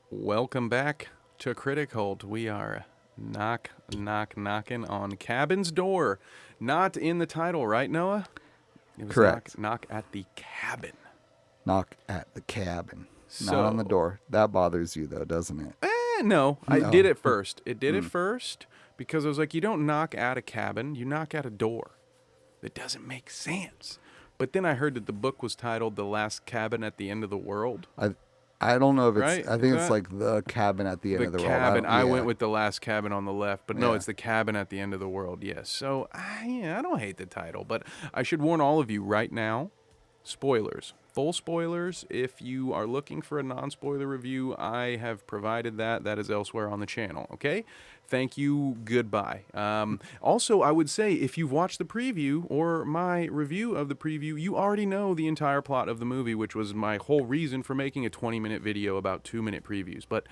Welcome back to Criticult. We are knocking on Cabin's door. Not in the title, right, Noah? It was Correct. knock at the cabin. Knock at the cabin. Not on the So, door. That bothers you, though, doesn't it? no, I did No. it first. It did it first because I was like, you don't knock at a cabin, you knock at a door. It doesn't make sense. But then I heard that the book was titled The Last Cabin at the End of the World. I don't know if it's. Right? I Is think it's that like the cabin at the end the of the world. cabin? I went Yeah. with The Last Cabin on the left, but no, Yeah. it's The Cabin at the End of the World. Yes. So, I don't hate the title, but I should warn all of you right now, spoilers. Full spoilers. If you are looking for a non-spoiler review, I have provided that. That is elsewhere on the channel. Okay. Thank you. Goodbye. Also, I would say if you've watched the preview or my review of the preview, you already know the entire plot of the movie, which was my whole reason for making a 20-minute video about 2-minute previews. But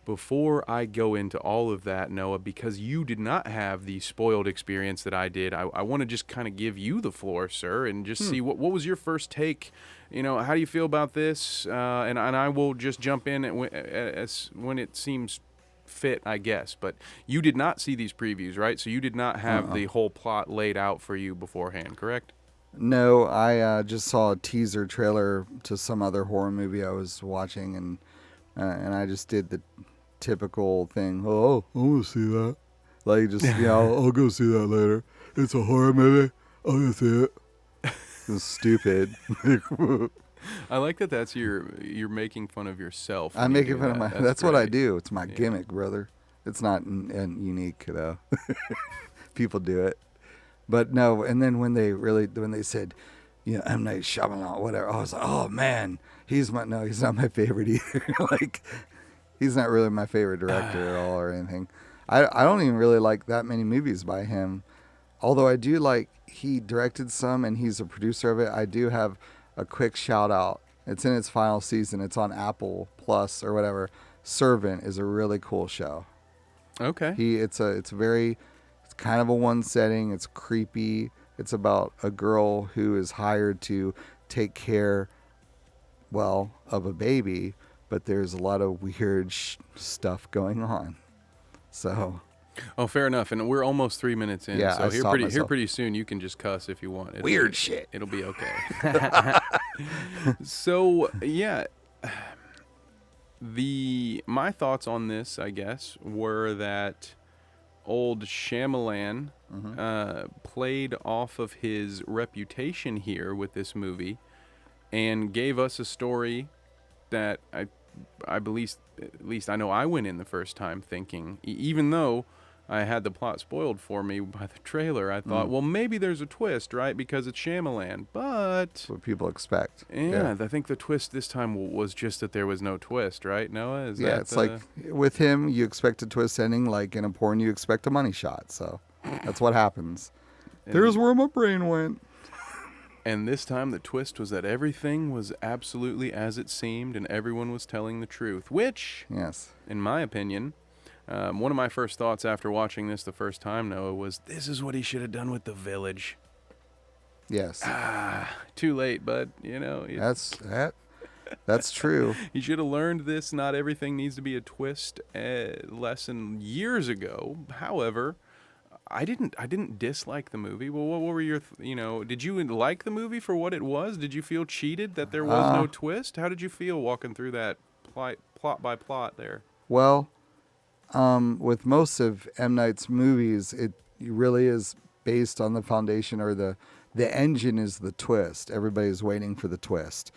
before I go into all of that, Noah, because you did not have the spoiled experience that I did, I want to just kind of give you the floor, sir, and just see what was your first take. How do you feel about this? And I will just jump in when it seems fit, I guess. But you did not see these previews, right? So you did not have the whole plot laid out for you beforehand, correct? No, I just saw a teaser trailer to some other horror movie I was watching, and I just did the typical thing. Oh, I want to see that. Like, just, I'll go see that later. It's a horror movie. I'll go see it. It's stupid. I like that. That's you're making fun of yourself. I'm when you making do fun of that. my. That's what I great. do. It's my gimmick, brother. It's not unique, though. People do it, but no. And then when they said, M. Night Shyamalan, whatever, I was like, oh man, he's not my favorite either. Like, he's not really my favorite director at all or anything. I don't even really like that many movies by him. Although I do like, he directed some and he's a producer of it. I do have a quick shout out. It's in its final season. It's on Apple Plus or whatever. Servant is a really cool show. Okay. It's kind of a one setting. It's creepy. It's about a girl who is hired to take care, of a baby, but there's a lot of weird stuff going on. So, Oh, fair enough. And we're almost 3 minutes in. Yeah, so I here stopped myself. pretty soon you can just cuss if you want. Weird shit. It'll be okay. So yeah, my thoughts on this, I guess, were that old Shyamalan played off of his reputation here with this movie and gave us a story that I believe, at least I know I went in the first time thinking, even though I had the plot spoiled for me by the trailer, I thought, well, maybe there's a twist, right? Because it's Shyamalan. But that's what people expect. yeah, I think the twist this time was just that there was no twist, right, Noah? It's like with him, you expect a twist ending. Like in a porn, you expect a money shot. So that's what happens. There's where my brain went. And this time the twist was that everything was absolutely as it seemed and everyone was telling the truth, which, Yes. in my opinion, one of my first thoughts after watching this the first time, Noah, was this is what he should have done with The Village. Yes. Too late, but, That's true. he should have learned this. Not everything needs to be a twist lesson years ago. However, I didn't dislike the movie. Well, what were your, did you like the movie for what it was? Did you feel cheated that there was no twist? How did you feel walking through that plot by plot there? Well, with most of M. Night's movies, it really is based on the foundation, or the engine is the twist. Everybody's waiting for the twist.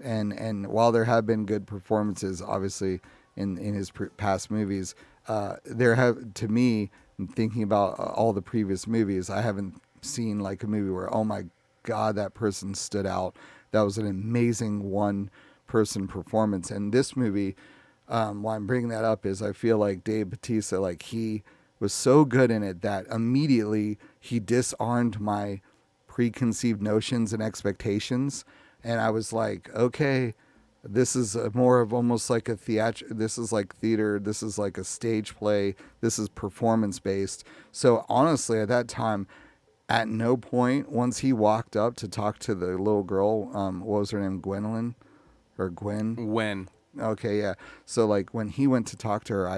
And while there have been good performances, obviously, in his past movies, to me, thinking about all the previous movies, I haven't seen like a movie where, oh my God, that person stood out. That was an amazing one-person performance. And this movie, why I'm bringing that up is I feel like Dave Batista, like he was so good in it that immediately he disarmed my preconceived notions and expectations. And I was like, okay, this is more of almost like a this is like theater. This is like a stage play. This is performance based. So honestly, at that time, at no point, once he walked up to talk to the little girl, what was her name? Gwendolyn or Gwen? Okay, yeah. So like when he went to talk to her,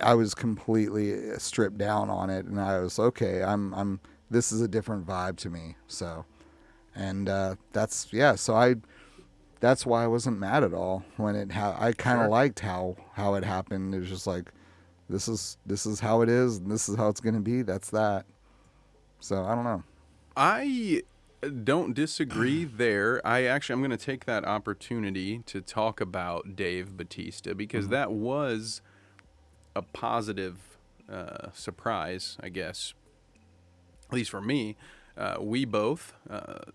I was completely stripped down on it, and I was okay. I'm this is a different vibe to me. So, and that's yeah. So that's why I wasn't mad at all when I kind of Sure. liked how it happened. It was just like this is how it is, and this is how it's gonna be. That's that. So I don't know. I don't disagree there. I'm going to take that opportunity to talk about Dave Batista because Mm-hmm. that was a positive surprise, I guess, at least for me. We both,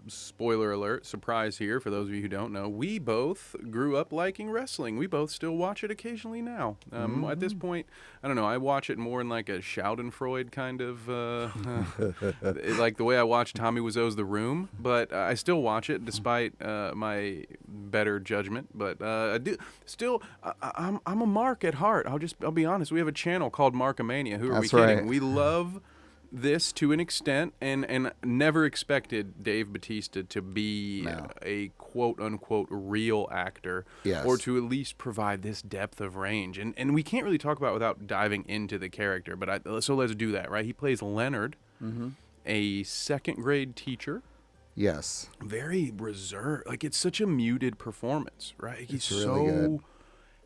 spoiler alert, surprise here for those of you who don't know, we both grew up liking wrestling. We both still watch it occasionally now. At this Mm-hmm. point, I don't know, I watch it more in like a Schadenfreude kind of, like the way I watch Tommy Wiseau's The Room, but I still watch it despite my better judgment. But I do still, I'm a Mark at heart. I'll be honest. We have a channel called Markomania. Who are we That's right. kidding? We love this to an extent and never expected Dave Batista to be No. a quote unquote real actor or Yes. to at least provide this depth of range. And we can't really talk about it without diving into the character, so let's do that, right? He plays Leonard, Mm-hmm. a second grade teacher, Yes. very reserved. Like it's such a muted performance, right? He's It's really good. so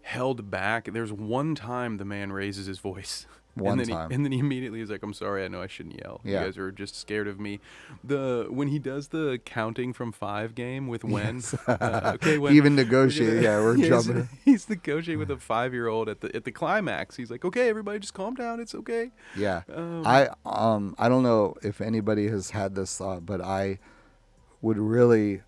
held back. There's one time the man raises his voice. One time. And then he immediately is like, "I'm sorry, I know I shouldn't yell. You Yeah. guys are just scared of me." When he does the counting from 5 game with Wen, Yes. okay, Wen, Even negotiate. Yeah, we're jumping. He's negotiating with a 5-year-old at the climax. He's like, "Okay, everybody, just calm down. It's okay." Yeah. Um, I don't know if anybody has had this thought, but I would really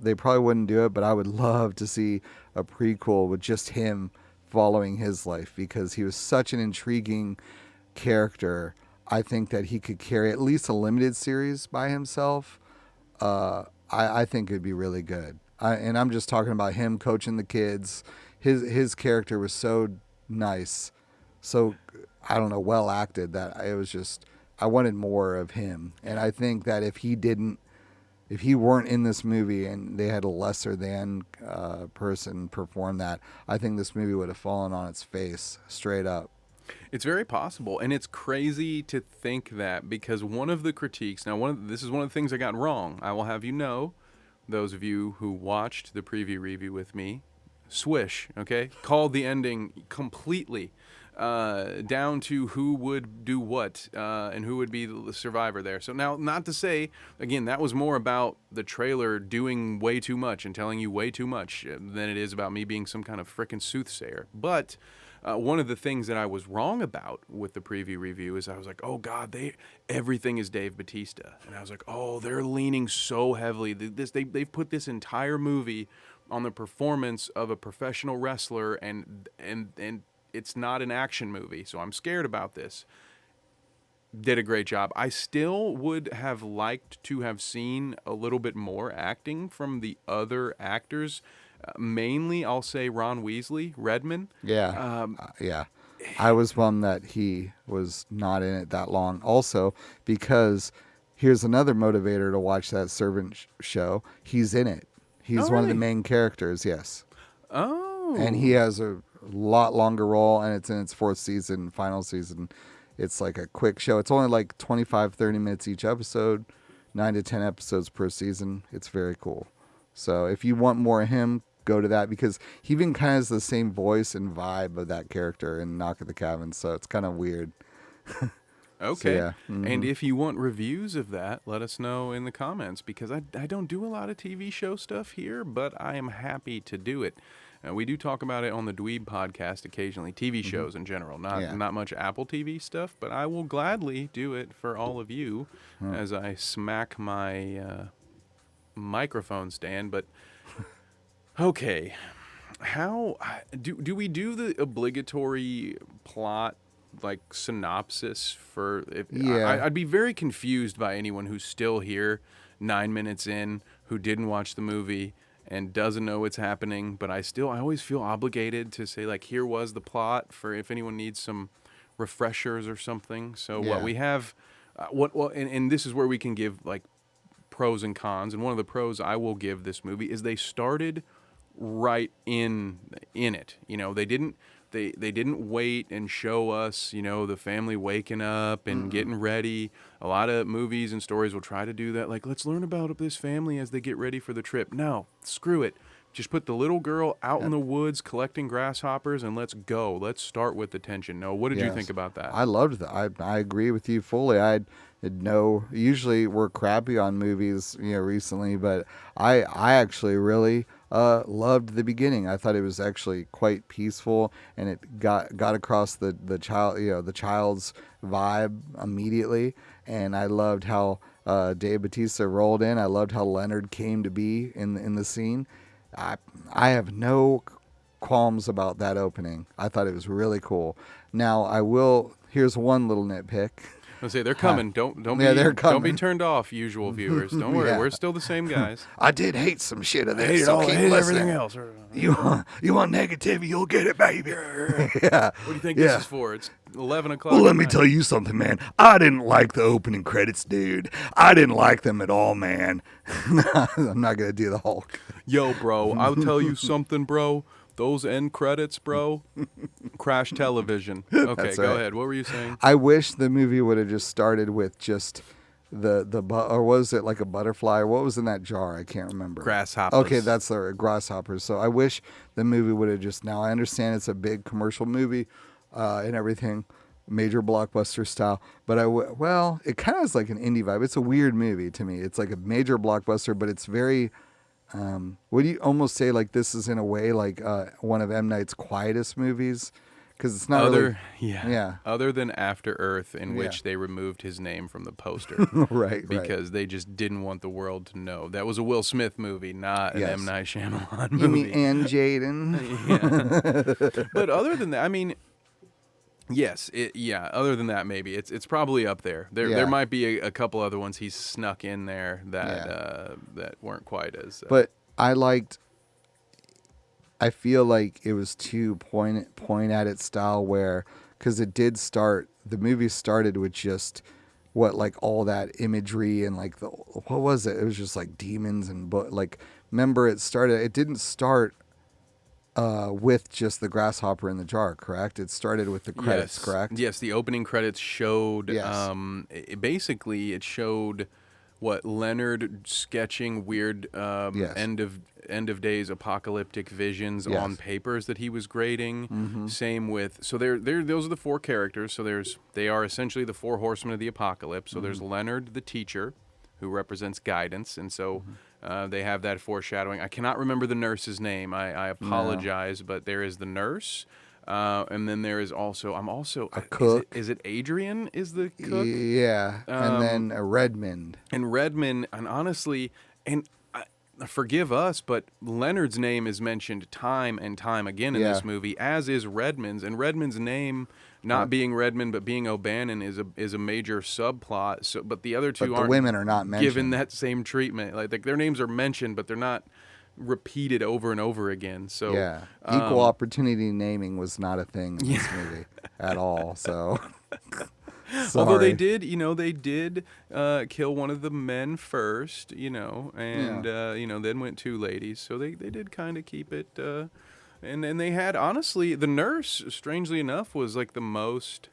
they probably wouldn't do it, but I would love to see a prequel with just him following his life because he was such an intriguing character. I think that he could carry at least a limited series by himself. I think it'd be really good. And I'm just talking about him coaching the kids. His character was so nice, so I don't know, well acted that it was just I wanted more of him. And I think that if he weren't in this movie and they had a lesser than person perform that, I think this movie would have fallen on its face straight up. It's very possible, and it's crazy to think that because one of the critiques. Now, this is one of the things I got wrong. I will have you know, those of you who watched the preview review with me, swish, okay, called the ending completely down to who would do what and who would be the survivor there. So now, not to say, again, that was more about the trailer doing way too much and telling you way too much than it is about me being some kind of frickin' soothsayer. But one of the things that I was wrong about with the preview review is I was like, oh God, everything is Dave Batista, and I was like, oh, they're leaning so heavily. They've put this entire movie on the performance of a professional wrestler, and it's not an action movie, so I'm scared about this. Did a great job. I still would have liked to have seen a little bit more acting from the other actors. Mainly, I'll say Ron Weasley, Redman. Yeah. Yeah. I was bummed that he was not in it that long. Also, because here's another motivator to watch that Servant show. He's in it. He's Oh, one of the really? main characters, yes. Oh. And he has a lot longer role, and it's in its fourth season, final season. It's like a quick show. It's only like 25, 30 minutes each episode, 9 to 10 episodes per season. It's very cool. So if you want more of him, go to that because he even kind of has the same voice and vibe of that character in Knock at the Cabin. So it's kind of weird. Okay. Yeah. Mm-hmm. And if you want reviews of that, let us know in the comments because I don't do a lot of TV show stuff here, but I am happy to do it. We do talk about it on the Dweeb podcast occasionally, TV shows in general, not much Apple TV stuff, but I will gladly do it for all of you as I smack my microphone stand. But okay, how do we do the obligatory plot like synopsis for Yeah. I'd be very confused by anyone who's still here 9 minutes in who didn't watch the movie and doesn't know what's happening, but I always feel obligated to say like here was the plot for if anyone needs some refreshers or something. So what Yeah. we have and this is where we can give like pros and cons, and one of the pros I will give this movie is they started right in it. You know, they didn't wait and show us, you know, the family waking up and getting ready. A lot of movies and stories will try to do that, like, let's learn about this family as they get ready for the trip. No, screw it. Just put the little girl out in the woods collecting grasshoppers and let's go. Let's start with the tension. No, what did you think Yes. about that? I loved that. I agree with you fully. I had no. Usually we're crappy on movies, recently, but I actually really loved the beginning. I thought it was actually quite peaceful, and it got across the child, the child's vibe immediately. And I loved how Dave Batista rolled in. I loved how Leonard came to be in the scene. I I have no qualms about that opening. I thought it was really cool. Now I will. Here's one little nitpick. I say they're coming. Don't Yeah, be they're don't be coming. turned off, usual viewers. Don't worry, Yeah. we're still the same guys. I did hate some shit of I this. hate it so all. I keep hate listening. everything else. You want negativity? You'll get it, baby. Yeah. What do you think Yeah. this is for? It's 11 o'clock. Well, let at me night. tell you something, man. I didn't like the opening credits, dude. I didn't like them at all, man. I'm not gonna do the Hulk. Yo, bro, I'll tell you something, bro. Those end credits, bro. Crash television. Okay, That's go right. ahead. What were you saying? I wish the movie would have just started with just or was it like a butterfly? Or what was in that jar? I can't remember. Grasshoppers. Okay, that's the grasshoppers. So I wish the movie would have just. Now I understand it's a big commercial movie, and everything, major blockbuster style. But well, it kind of is like an indie vibe. It's a weird movie to me. It's like a major blockbuster, but it's very. Would you almost say like this is in a way like one of M. Night's quietest movies? Because it's not really. Yeah. Other than After Earth, in Yeah. which they removed his name from the poster Right. because they just didn't want the world to know that was a Will Smith movie, not an Yes. M. Night Shyamalan You movie. mean Ann Jaden? Yeah. But other than that, I mean, yes, other than that, maybe it's probably up there. Yeah. There might be a couple other ones he's snuck in there that that weren't quite as. But I feel like it was too point at it style where, because the movie started with just like all that imagery and like what was it? It was just like demons and remember it didn't start with just the grasshopper in the jar, correct? It started with the credits, Yes. correct? Yes, the opening credits showed. Yes. Basically, it showed what Leonard sketching weird Yes. end of days apocalyptic visions Yes. on papers that he was grading. Same with those are the four characters. So they are essentially the four horsemen of the apocalypse. So there's Leonard, the teacher, who represents guidance, and so they have that foreshadowing. I cannot remember the nurse's name. I apologize, but there is the nurse. And then there is also a cook. Is it Adrian is the cook? Yeah, and then Redmond. And Redmond, and honestly, forgive us, but Leonard's name is mentioned time and time again in Yeah. this movie, as is Redmond's. And Redmond's name, not being Redmond but being O'Bannon, is a major subplot. So, but the other two But the aren't women are not mentioned. given that same treatment. Like their names are mentioned, but they're not repeated over and over again. So Yeah, equal opportunity naming was not a thing in this movie at all. So, although they sorry. did kill one of the men first, and then went two ladies. So they did kind of keep it. And they had, honestly, the nurse, strangely enough, was like the most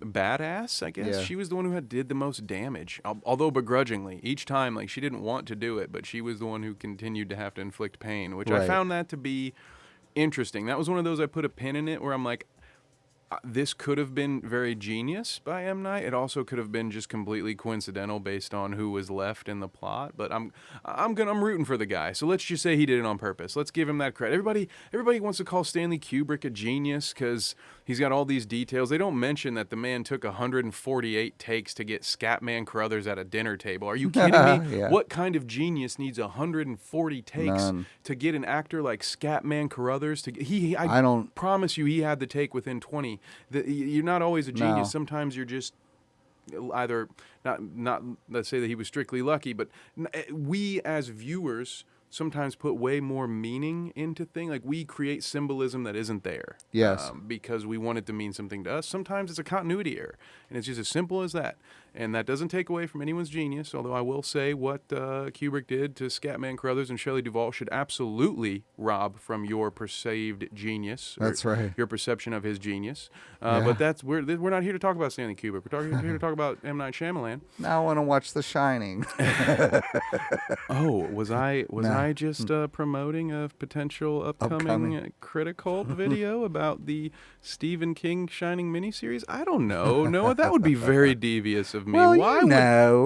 badass, I guess. Yeah. She was the one who did the most damage, although begrudgingly. Each time, like, she didn't want to do it, but she was the one who continued to have to inflict pain, which I Right. found that to be interesting. That was one of those I put a pin in it where I'm like, this could have been very genius by M. Night. It also could have been just completely coincidental based on who was left in the plot. But I'm rooting for the guy. So let's just say he did it on purpose. Let's give him that credit. Everybody wants to call Stanley Kubrick a genius because he's got all these details. They don't mention that the man took 148 takes to get Scatman Carruthers at a dinner table. Are you kidding me? Yeah. What kind of genius needs 140 takes None. to get an actor like Scatman Carruthers to get? I don't- promise you he had the take within 20. You're not always a genius. No. Sometimes you're just either not. Let's say that he was strictly lucky, but we as viewers sometimes put way more meaning into things. Like we create symbolism that isn't there. Yes. Because we want it to mean something to us. Sometimes it's a continuity error, and it's just as simple as that. And that doesn't take away from anyone's genius, although I will say what Kubrick did to Scatman Crothers and Shelley Duvall should absolutely rob from your perceived genius. That's right. Your perception of his genius. Yeah. But we're not here to talk about Stanley Kubrick. Here to talk about M. Night Shyamalan. Now I want to watch The Shining. Oh, was I No. just promoting a potential upcoming Criticult video about the Stephen King Shining miniseries? I don't know. No, that would be very devious of me. Well,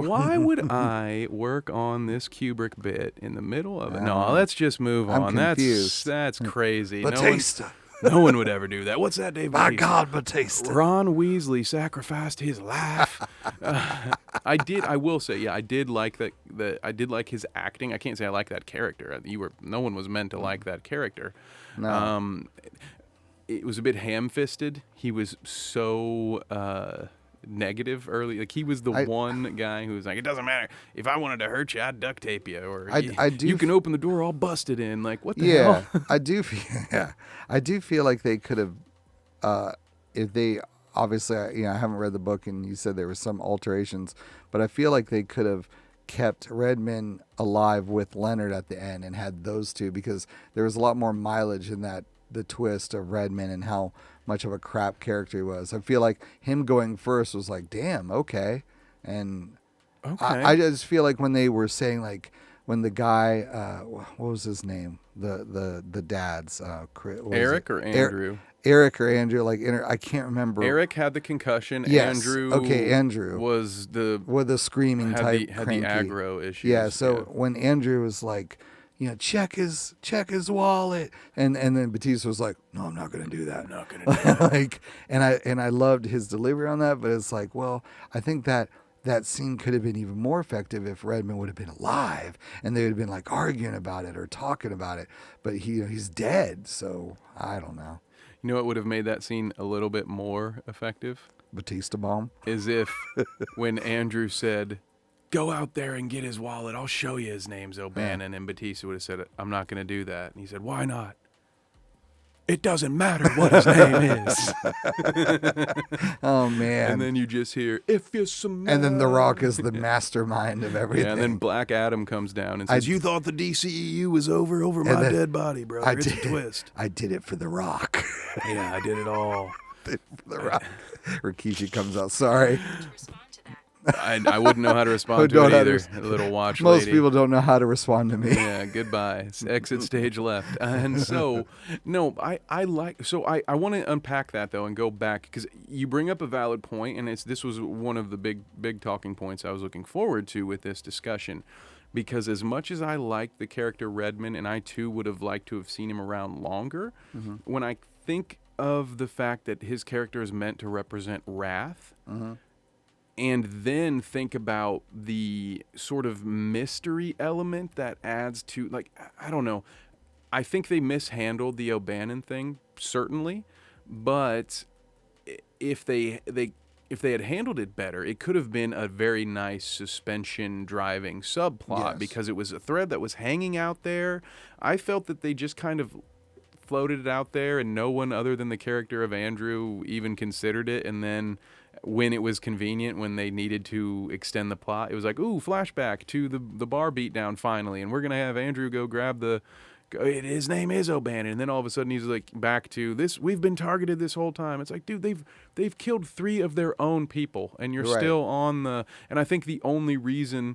Why would I work on this Kubrick bit in the middle of it? No, let's just move I'm on. confused. That's crazy. Batista. No one would ever do that. What's that, Dave? My Batista? God, Batista. Ron Weasley sacrificed his life. I will say, yeah, I did like that. I did like his acting. I can't say I like that character. No one was meant to like that character. No. It was a bit ham-fisted. He was so negative early. Like he was the one guy who was like, it doesn't matter. If I wanted to hurt you, I'd duct tape you, or you can open the door all busted in. Like what the hell? I do feel like they could have, if they obviously, I haven't read the book, and you said there were some alterations, but I feel like they could have kept Redman alive with Leonard at the end and had those two, because there was a lot more mileage in the twist of Redman and how much of a crap character he was. I feel like him going first was like, damn, okay. And Okay. I just feel like when they were saying, like, when the guy, what was his name? The dads, Eric or Andrew? Eric or Andrew, I can't remember. Eric had the concussion. Yes. Andrew. Okay, Andrew was with the screaming had type. had cranky. the aggro issues. Yeah. So when Andrew was like, check his wallet, and then Batista was like, no, I'm not gonna do that. I'm not gonna do that. Like, and I loved his delivery on that, but it's like, well, I think that scene could have been even more effective if Redman would have been alive and they would have been like arguing about it or talking about it. But he's dead, so I don't know. You know what would have made that scene a little bit more effective? Batista bomb. Is if when Andrew said, go out there and get his wallet, I'll show you his name's O'Bannon, and Batista would have said, I'm not going to do that. And he said, why not? It doesn't matter what his name is. Oh, man. And then you just hear, if you smell. And then The Rock is the mastermind of everything. Yeah, and then Black Adam comes down and says, you thought the DCEU was over my dead body, bro. It's a twist. I did it for The Rock. Yeah, I did it all. Did it for The Rock. Rikishi comes out, sorry. I wouldn't know how to respond to it either. A little watch Most lady. people don't know how to respond to me. Yeah, goodbye. Exit stage left. And so, no, I want to unpack that though and go back, because you bring up a valid point, and this was one of the big talking points I was looking forward to with this discussion, because as much as I like the character Redman, and I too would have liked to have seen him around longer, when I think of the fact that his character is meant to represent wrath. And then think about the sort of mystery element that adds to, like, I don't know. I think they mishandled the O'Bannon thing, certainly. But if they had handled it better, it could have been a very nice suspension driving subplot, Yes. because it was a thread that was hanging out there. I felt that they just kind of floated it out there, and no one other than the character of Andrew even considered it. And then when it was convenient, when they needed to extend the plot, it was like, ooh, flashback to the bar beatdown finally, and we're gonna have Andrew go grab his name is O'Bannon, and then all of a sudden he's like back to this. We've been targeted this whole time. It's like, dude, they've killed 3 of their own people, and you're Right. still on the. And I think the only reason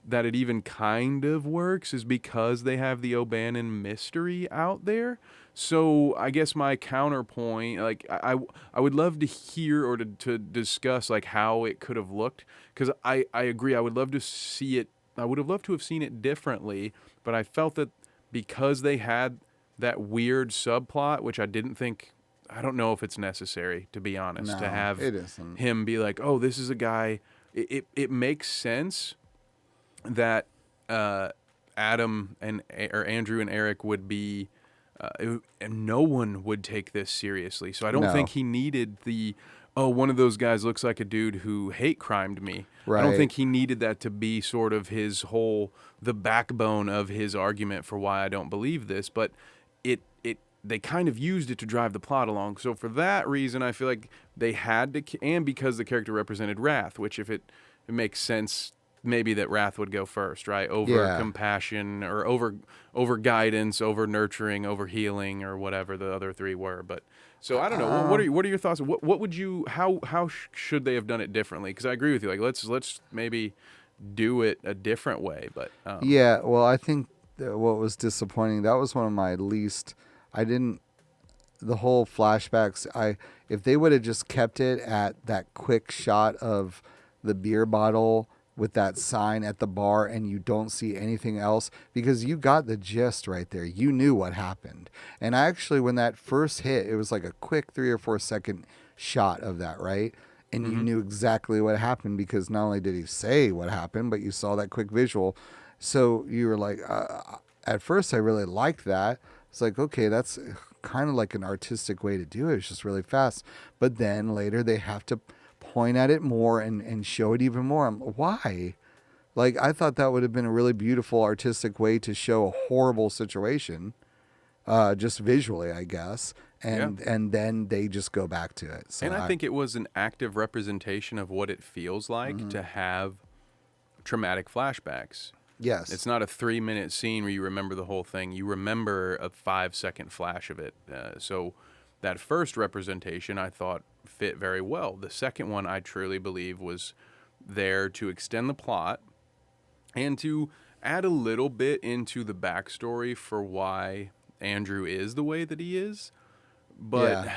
that it even kind of works is because they have the O'Bannon mystery out there. So I guess my counterpoint, like I would love to hear or to discuss like how it could have looked, because I agree. I would love to see it. I would have loved to have seen it differently, but I felt that because they had that weird subplot, which I didn't think. I don't know if it's necessary, to be honest, No, to have it isn't. him be like, oh, this is a guy. It makes sense that Adam or Andrew and Eric would be. And no one would take this seriously. So I don't think he needed one of those guys looks like a dude who hate crimed me. Right. I don't think he needed that to be sort of the backbone of his argument for why I don't believe this. But they kind of used it to drive the plot along. So for that reason, I feel like they had to, and because the character represented wrath, which if it it makes sense maybe that wrath would go first, right? Over Yeah. compassion or over guidance, over nurturing, over healing, or whatever the other three were. But so I don't know. What are your thoughts? What would you how should they have done it differently? Because I agree with you. Like let's maybe do it a different way. But Yeah, well, I think what was disappointing, that was one of my least. I didn't the whole flashbacks. If they would have just kept it at that quick shot of the beer bottle with that sign at the bar, and you don't see anything else, because you got the gist right there. You knew what happened, and actually, when that first hit, it was like a quick 3 or 4 second shot of that, right? And you knew exactly what happened, because not only did he say what happened, but you saw that quick visual. So you were like, at first, I really liked that. It's like, okay, that's kind of like an artistic way to do it. It's just really fast. But then later they have to point at it more and show it even more. Why? Like, I thought that would have been a really beautiful artistic way to show a horrible situation, just visually, I guess. yeah. And then they just go back to it. So And I think it was an active representation of what it feels like to have traumatic flashbacks. yes, It's not a 3-minute scene where you remember the whole thing. You remember a 5-second flash of it. So that first representation I thought fit very well. The second one I truly believe was there to extend the plot and to add a little bit into the backstory for why Andrew is the way that he is. But yeah.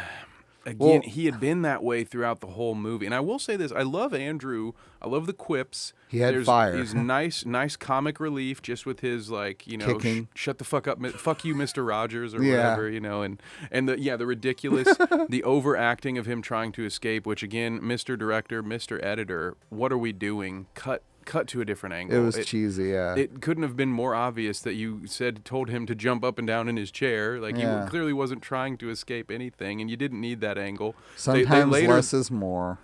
again, Well, he had been that way throughout the whole movie. And I will say this, I love Andrew. I love the quips. He had fire. He's nice comic relief just with his, like, Kicking. shut the fuck up, fuck you, Mr. Rogers, or Yeah. whatever, and the ridiculous, the overacting of him trying to escape, which again, Mr. Director, Mr. Editor, what are we doing? Cut to a different angle. It was cheesy, yeah. It couldn't have been more obvious that you told him to jump up and down in his chair. Like, Yeah. he clearly wasn't trying to escape anything, and you didn't need that angle. Sometimes later, less is more.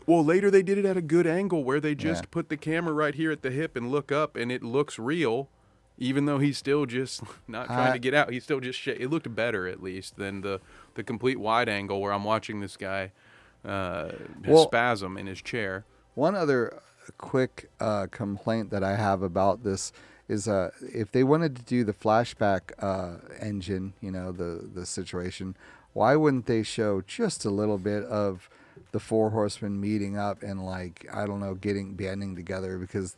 well, later they did it at a good angle where they just Yeah. put the camera right here at the hip and look up, and it looks real, even though he's still just not trying to get out. He's still just it looked better, at least, than the complete wide angle where I'm watching this guy spasm in his chair. One other quick complaint that I have about this is if they wanted to do the flashback engine, the situation, why wouldn't they show just a little bit of the four horsemen meeting up and, like, I don't know, banding together? Because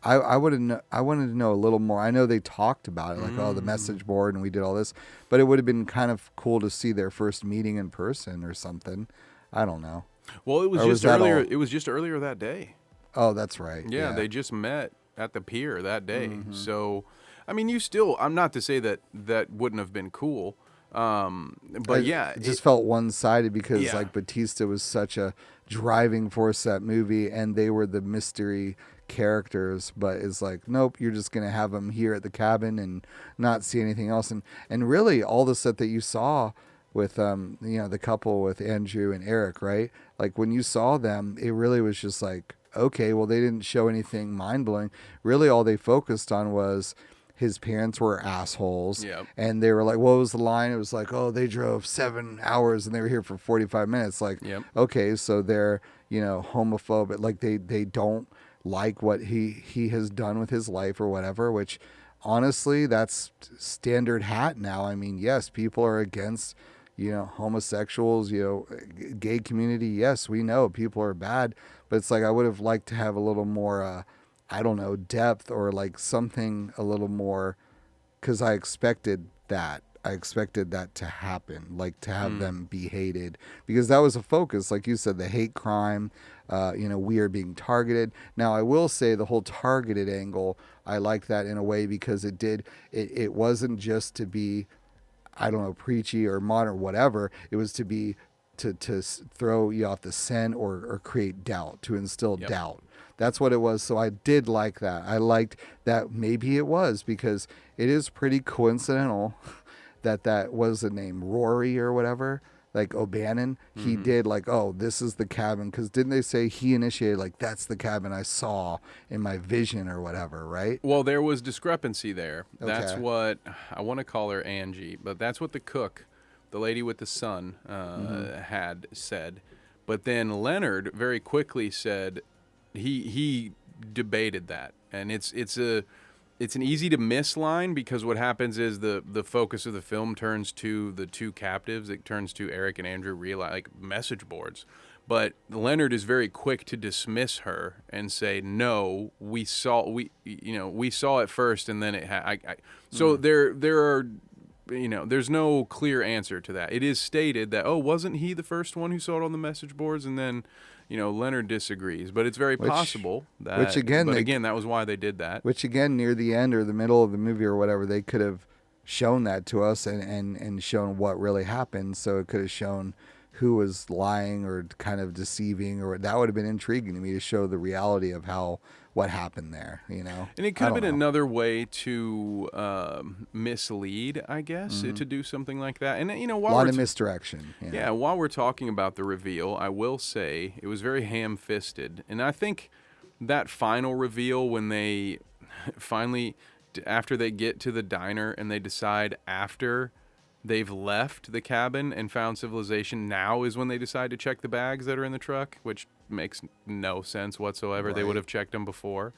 I wanted to know a little more. I know they talked about it, like, the message board, and we did all this, but it would have been kind of cool to see their first meeting in person or something. I don't know. Well, it was Or was just that earlier. all? It was just earlier that day. Oh, that's right. Yeah, they just met at the pier that day. Mm-hmm. So, I mean, I'm not to say that wouldn't have been cool. But it just felt one-sided because, Yeah. like, Batista was such a driving force that movie, and they were the mystery characters. But it's like, nope, you're just gonna have them here at the cabin and not see anything else. And really, all the stuff that you saw with the couple with Andrew and Eric, right? Like, when you saw them, it really was just like, okay, well, they didn't show anything mind-blowing. Really, all they focused on was his parents were assholes. Yep. And they were like, what was the line? It was like, oh, they drove 7 hours and they were here for 45 minutes. Like, Yep. okay, so they're, homophobic. Like, they don't like what he has done with his life or whatever, which honestly, that's standard hat now. I mean, yes, people are against, homosexuals, gay community. Yes, we know people are bad, but it's like, I would have liked to have a little more, I don't know, depth, or like something a little more, because I expected that. I expected that to happen, like to have them be hated, because that was a focus. Like you said, the hate crime, we are being targeted. Now, I will say the whole targeted angle, I like that in a way, because it wasn't just to be, I don't know, preachy or modern, whatever. It was to be to throw you off the scent, or create doubt, to instill Yep. doubt. That's what it was. So I did like that. I liked that maybe it was, because it is pretty coincidental that was the name Rory or whatever, like O'Bannon. He did, like, oh, this is the cabin, because didn't they say he initiated, like, that's the cabin I saw in my vision or whatever, right? Well, there was discrepancy there. That's Okay. what I want to call her Angie, but that's what the cook, the lady with the son, had said. But then Leonard very quickly said, he debated that, and it's an easy to miss line because what happens is the focus of the film turns to the two captives. It turns to Eric and Andrew realize like message boards. But Leonard is very quick to dismiss her and say, "No, we saw it first, and then it so there are, there's no clear answer to that. It is stated that, oh, wasn't he the first one who saw it on the message boards, and then Leonard disagrees, but it's very possible that. Which again, that was why they did that. Which again, near the end or the middle of the movie or whatever, they could have shown that to us and shown what really happened. So it could have shown who was lying or kind of deceiving, or that would have been intriguing to me to show the reality of what happened there, And it could have been another way to mislead, I guess, to do something like that. And while a lot of misdirection. Yeah, while we're talking about the reveal, I will say it was very ham-fisted, and I think that final reveal when they finally, after they get to the diner and they decide after they've left the cabin and found civilization, now is when they decide to check the bags that are in the truck, which makes no sense whatsoever. Right. They would have checked them before.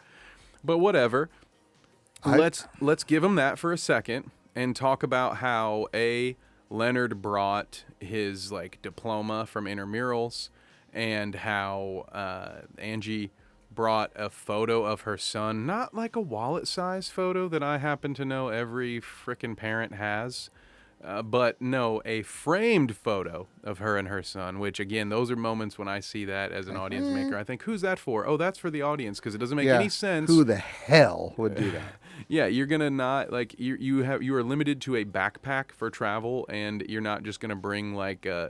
But whatever. Let's give them that for a second and talk about how Leonard brought his diploma from intramurals, and how Angie brought a photo of her son, not like a wallet-sized photo that I happen to know every frickin' parent has. But no, a framed photo of her and her son, which, again, those are moments when I see that as an audience maker. I think, who's that for? Oh, that's for the audience, because it doesn't make any sense. Who the hell would do that? Yeah, you're going to not, you are limited to a backpack for travel, and you're not just going to bring,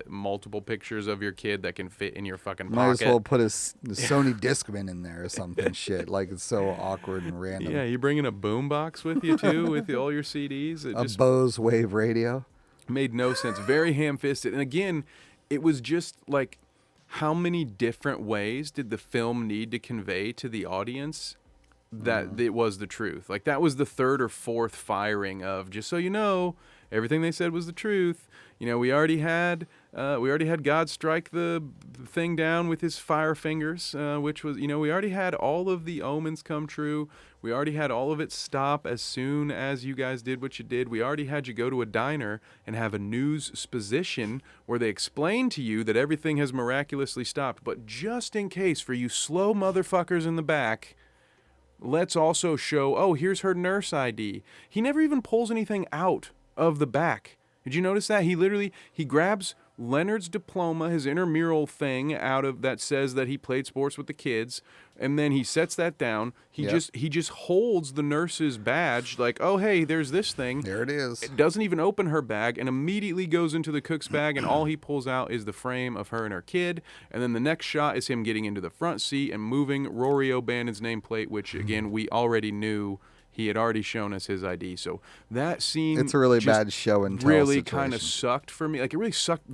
multiple pictures of your kid that can fit in your fucking pocket. Might as well put a Sony Discman in there or something shit. It's so awkward and random. Yeah, you're bringing a boombox with you, too, with all your CDs. A Bose Wave radio. Made no sense. Very ham-fisted. And again, it was just how many different ways did the film need to convey to the audience that it was the truth? That was the third or fourth firing of, just so you know, everything they said was the truth. We already had God strike the thing down with his fire fingers, which was, we already had all of the omens come true. We already had all of it stop as soon as you guys did what you did. We already had you go to a diner and have a news exposition where they explain to you that everything has miraculously stopped. But just in case, for you slow motherfuckers in the back, let's also show, oh, here's her nurse ID. He never even pulls anything out of the back. Did you notice that? He grabs Leonard's diploma, his intramural thing out of that says that he played sports with the kids, and then he sets that down. He just holds the nurse's badge oh, hey, there's this thing. There it is. It doesn't even open her bag and immediately goes into the cook's bag, and all he pulls out is the frame of her and her kid. And then the next shot is him getting into the front seat and moving Rory O'Bannon's nameplate, which again we already knew. He had already shown us his ID. So that scene... It's a really bad show and tell really kind of sucked for me. It really sucked.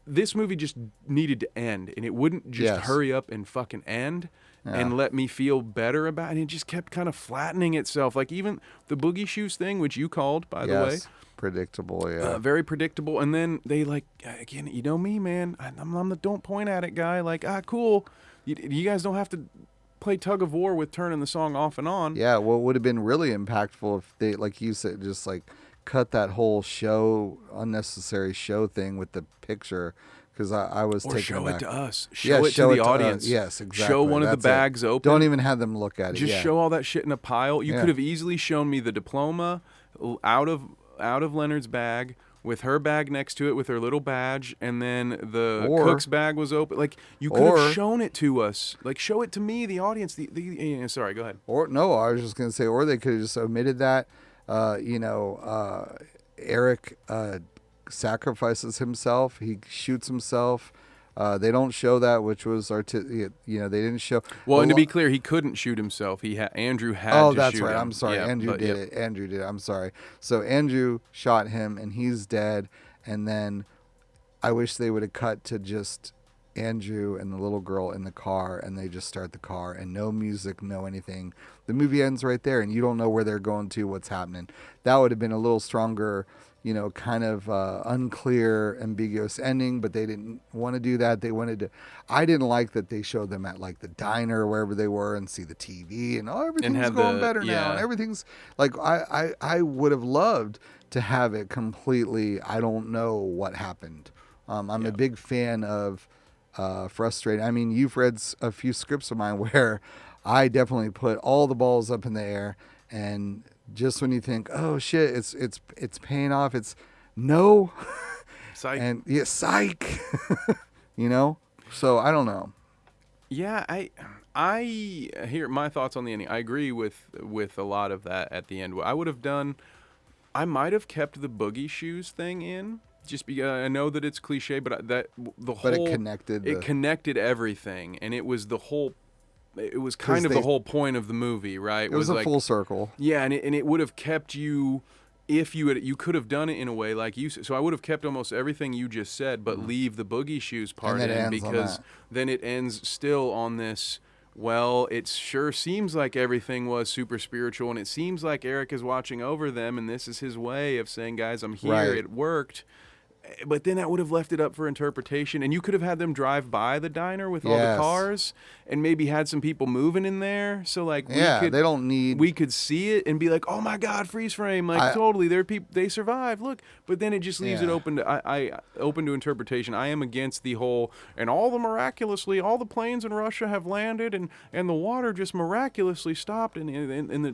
This movie just needed to end, and it wouldn't just hurry up and fucking end and let me feel better about it. And it just kept kind of flattening itself. Even the Boogie Shoes thing, which you called, by the way. Predictable, yeah. Very predictable. And then they, again, you know me, man. I'm the don't point at it guy. Cool. You guys don't have to... play tug of war with turning the song off and on. Yeah, what would have been really impactful if they, like you said, just cut that whole unnecessary show thing with the picture, because I was taken show aback. It to us. Show it to the audience. Yes, exactly. Show one of the bags open. Don't even have them look at it. Just show all that shit in a pile. You could have easily shown me the diploma out of Leonard's bag, with her bag next to it with her little badge, and then the cook's bag was open. You could have shown it to us. Show it to me, the audience. Sorry, go ahead. Or no, I was just going to say, or they could have just omitted that. Eric sacrifices himself. He shoots himself. They don't show that, which was they didn't show. Well, and to be clear, he couldn't shoot himself. Andrew had to shoot him. Oh, that's right. I'm sorry. Andrew did it. Andrew did it. I'm sorry. So Andrew shot him, and he's dead. And then I wish they would have cut to just Andrew and the little girl in the car, and they just start the car, and no music, no anything. The movie ends right there, and you don't know where they're going to, what's happening. That would have been a little stronger, kind of unclear, ambiguous ending, but they didn't want to do that. They wanted to. I didn't like that they showed them at like the diner or wherever they were and see the TV and everything's going better now and everything's like I would have loved to have it completely. I don't know what happened. I'm a big fan of frustrating. I mean, you've read a few scripts of mine where I definitely put all the balls up in the air, and just when you think, oh shit, it's paying off, it's no, psych. and yeah, psych, So I don't know. Yeah, I hear my thoughts on the ending. I agree with a lot of that at the end. What I would have done, I might have kept the boogie shoes thing in. Just because I know that it's cliche, but it connected everything, and it was the whole. It was kind of the whole point of the movie, right? It was a full circle. Yeah, and it would have kept you, if you could have done it in a way like you said. So I would have kept almost everything you just said, but leave the boogie shoes part in, because then it ends still on this. Well, it sure seems like everything was super spiritual, and it seems like Eric is watching over them, and this is his way of saying, guys, I'm here. Right. It worked. But then that would have left it up for interpretation, and you could have had them drive by the diner with all the cars, and maybe had some people moving in there. So like, we could see it and be like, oh my God, freeze frame, like totally, there are people, they survive. Look, but then it just leaves it open to open to interpretation. I am against the whole and all the planes in Russia have landed and the water just miraculously stopped, and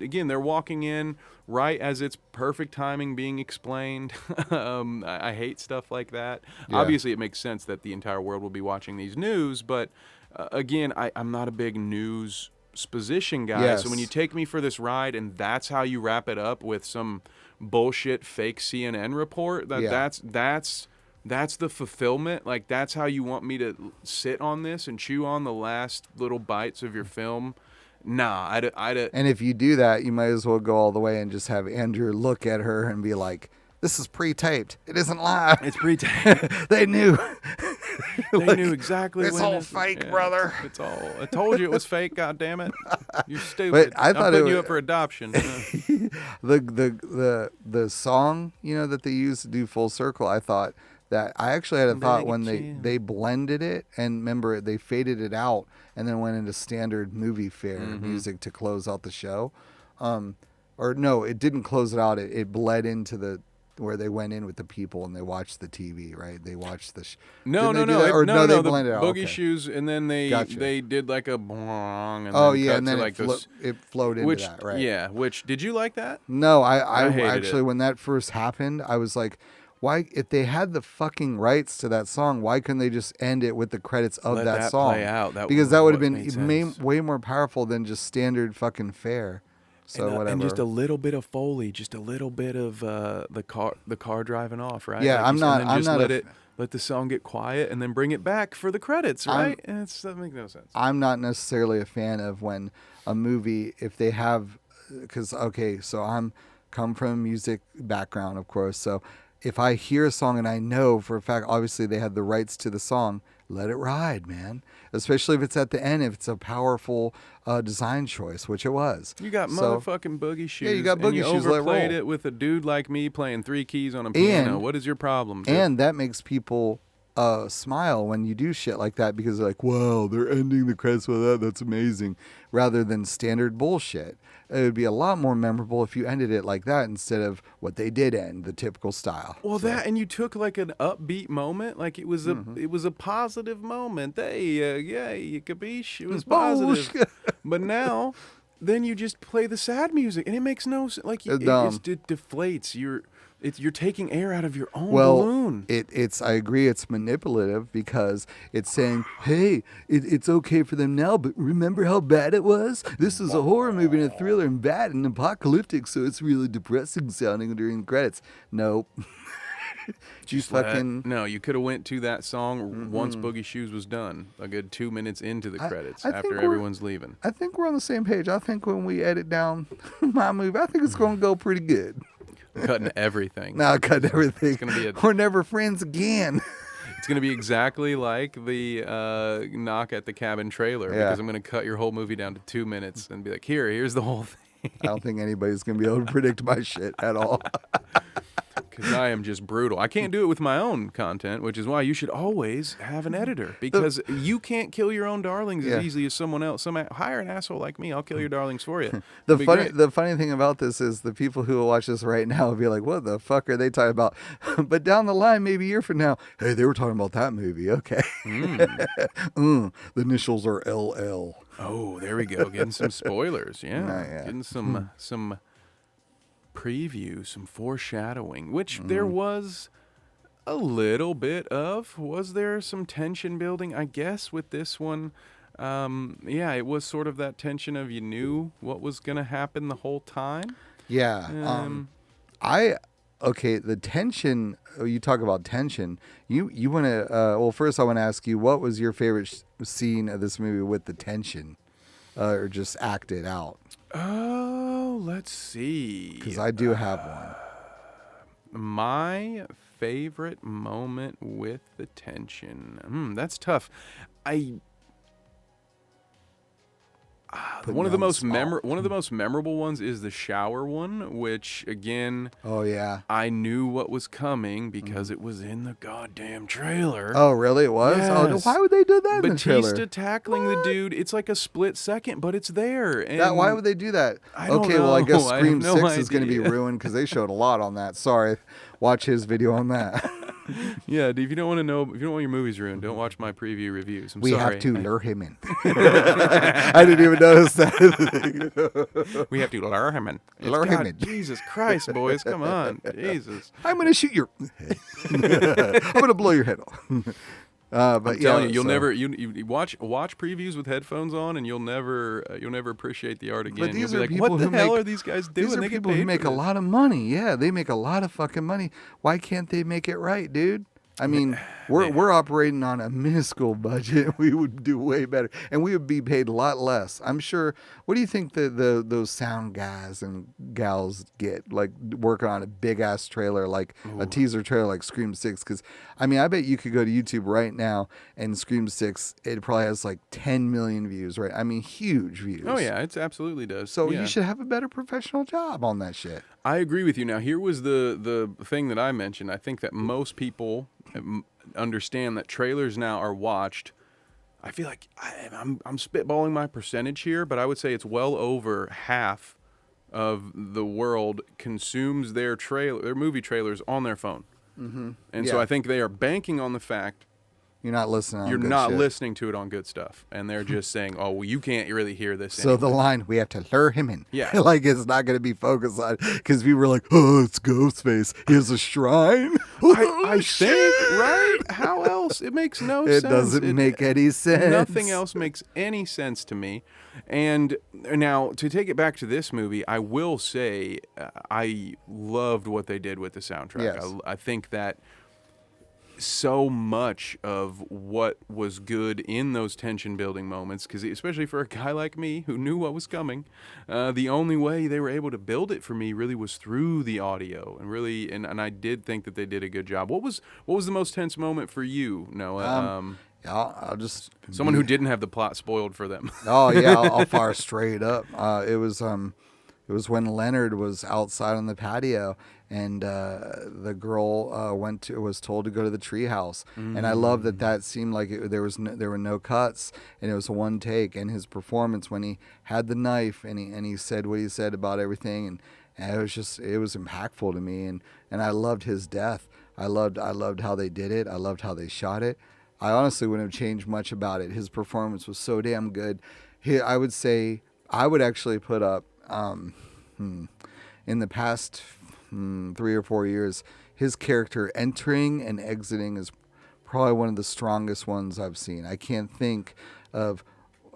again they're walking in right as it's perfect timing being explained. I hate stuff like that. Yeah. Obviously, it makes sense that the entire world will be watching these news, but again, I'm not a big news exposition guy. Yes. So when you take me for this ride and that's how you wrap it up with some bullshit fake CNN report, that's the fulfillment. Like, that's how you want me to sit on this and chew on the last little bites of your film. Nah, and if you do that, you might as well go all the way and just have Andrew look at her and be like, this is pre-taped. It isn't live. It's pre-taped. They knew. They knew exactly. It's all fake, brother. It's all. I told you it was fake. God damn it! You're stupid. But I thought I'm putting you up for adoption. The song, that they used to do Full Circle, I thought that I actually had a thought when they blended it, and remember they faded it out and then went into standard movie fare music to close out the show. Or no, it didn't close it out. It bled into where they went in with the people and they watched the TV, right? They watched the No, they blended out. Boogie shoes, and then they did like a bong. And then it flowed into that, right? Yeah. Which, did you like that? No, I actually when that first happened, I was like, why, if they had the fucking rights to that song, why couldn't they just end it with the credits of that song? Play out. Because that would have been way more powerful than just standard fucking fare. So whatever. And just a little bit of Foley, just a little bit of the car driving off, right? Yeah, like let the song get quiet and then bring it back for the credits, right? And that makes no sense. I'm not necessarily a fan of when a movie, if they have, so I'm come from a music background, of course, so if I hear a song and I know for a fact, obviously they had the rights to the song, let it ride, man. Especially if it's at the end, if it's a powerful design choice, which it was. You got motherfucking boogie shoes. Yeah, you got boogie shoes. You overplayed it with a dude like me playing 3 keys on a piano. What is your problem, dude? And that makes people smile when you do shit like that, because they're like, wow, they're ending the credits with that. That's amazing. Rather than standard bullshit. It would be a lot more memorable if you ended it like that instead of what they did end, the typical style. Well, and you took like an upbeat moment, like it was a positive moment. Hey, you capiche? It was positive. But now, then you just play the sad music, and it makes no sense. Like it deflates. You're taking air out of your own balloon. I agree, it's manipulative, because it's saying, hey, it's okay for them now, but remember how bad it was? This is a horror movie and a thriller and bad and apocalyptic, so it's really depressing sounding during the credits. Nope. You could have went to that song once Boogie Shoes was done, a good 2 minutes into the credits, after everyone's leaving. I think we're on the same page. I think when we edit down my movie, I think it's going to go pretty good. Cutting everything. No, cutting everything. It's gonna be we're never friends again. It's going to be exactly like the knock at the cabin trailer, because I'm going to cut your whole movie down to 2 minutes and be like, here's the whole thing. I don't think anybody's going to be able to predict my shit at all. Because I am just brutal. I can't do it with my own content, which is why you should always have an editor. Because you can't kill your own darlings as easily as someone else. Hire an asshole like me. I'll kill your darlings for you. The funny thing about this is the people who will watch this right now will be like, what the fuck are they talking about? But down the line, maybe a year from now, hey, they were talking about that movie. Okay. The initials are LL. Oh, there we go. Getting some spoilers. Yeah. Getting some preview, some foreshadowing, which there was a little bit of. Was there some tension building? I guess with this one, it was sort of that tension of you knew what was going to happen the whole time. Yeah. The tension, you talk about tension. You want to, well, first I want to ask you, what was your favorite scene of this movie with the tension? Or just acted out? Oh, let's see. Because I do have one. My favorite moment with the tension. That's tough. One of the most memorable ones is the shower one, which again, I knew what was coming because it was in the goddamn trailer. Oh, really? It was? Yes. Oh, why would they do that in the trailer? Batista tackling the dude. It's like a split second, but it's there. And why would they do that? I don't know. Well, I guess Scream I have 6 is going to be ruined because they showed a lot on that. Sorry. Watch his video on that. Yeah, if you don't want your movies ruined, don't watch my preview reviews. We sorry. have to lure him in. I didn't even notice that. We have to lure him in. Lure him in. Jesus Christ, boys, come on, Jesus! I'm going to shoot your head. I'm going to blow your head off. But I'm telling you, you'll never you watch previews with headphones on, and you'll never appreciate the art again. But these you'll are be like, people what the who hell make, are these guys doing? These are they people who make a lot of money. Yeah, they make a lot of fucking money. Why can't they make it right, dude? I mean, we're operating on a minuscule budget. We would do way better, and we would be paid a lot less. I'm sure. What do you think those sound guys and gals get, like working on a big ass trailer, like a teaser trailer, like Scream 6? Because I mean, I bet you could go to YouTube right now and Scream 6. It probably has like 10 million views, right? I mean, huge views. Oh yeah, it absolutely does. So yeah. You should have a better professional job on that shit. I agree with you. Now, here was the thing that I mentioned. I think that most people understand that trailers now are watched. I feel like I'm spitballing my percentage here, but I would say it's well over half of the world consumes their movie trailers on their phone. Mm-hmm. And so I think they are banking on the fact you're not listening. You're not listening to it on good stuff, and they're just saying, "Oh, well, you can't really hear this." So the line, we have to lure him in. Yeah, like it's not going to be focused on because we were like, "Oh, it's Ghostface. He has a shrine." I think right. How else? It makes no sense. It doesn't make any sense. Nothing else makes any sense to me. And now to take it back to this movie, I will say I loved what they did with the soundtrack. Yes. I think that so much of what was good in those tension building moments, because especially for a guy like me who knew what was coming, the only way they were able to build it for me really was through the audio, and I did think that they did a good job. What was the most tense moment for you, Noah? I'll just someone who didn't have the plot spoiled for them. Oh yeah, I'll fire straight up. It was when Leonard was outside on the patio, and the girl was told to go to the treehouse, and I love that seemed like there were no cuts, and it was one take, and his performance when he had the knife and he said what he said about everything, and it was impactful to me, and I loved his death. I loved how they did it. I loved how they shot it. I honestly wouldn't have changed much about it. His performance was so damn good. I would say I would actually put up. In the past 3 or 4 years, his character entering and exiting is probably one of the strongest ones I've seen. I can't think of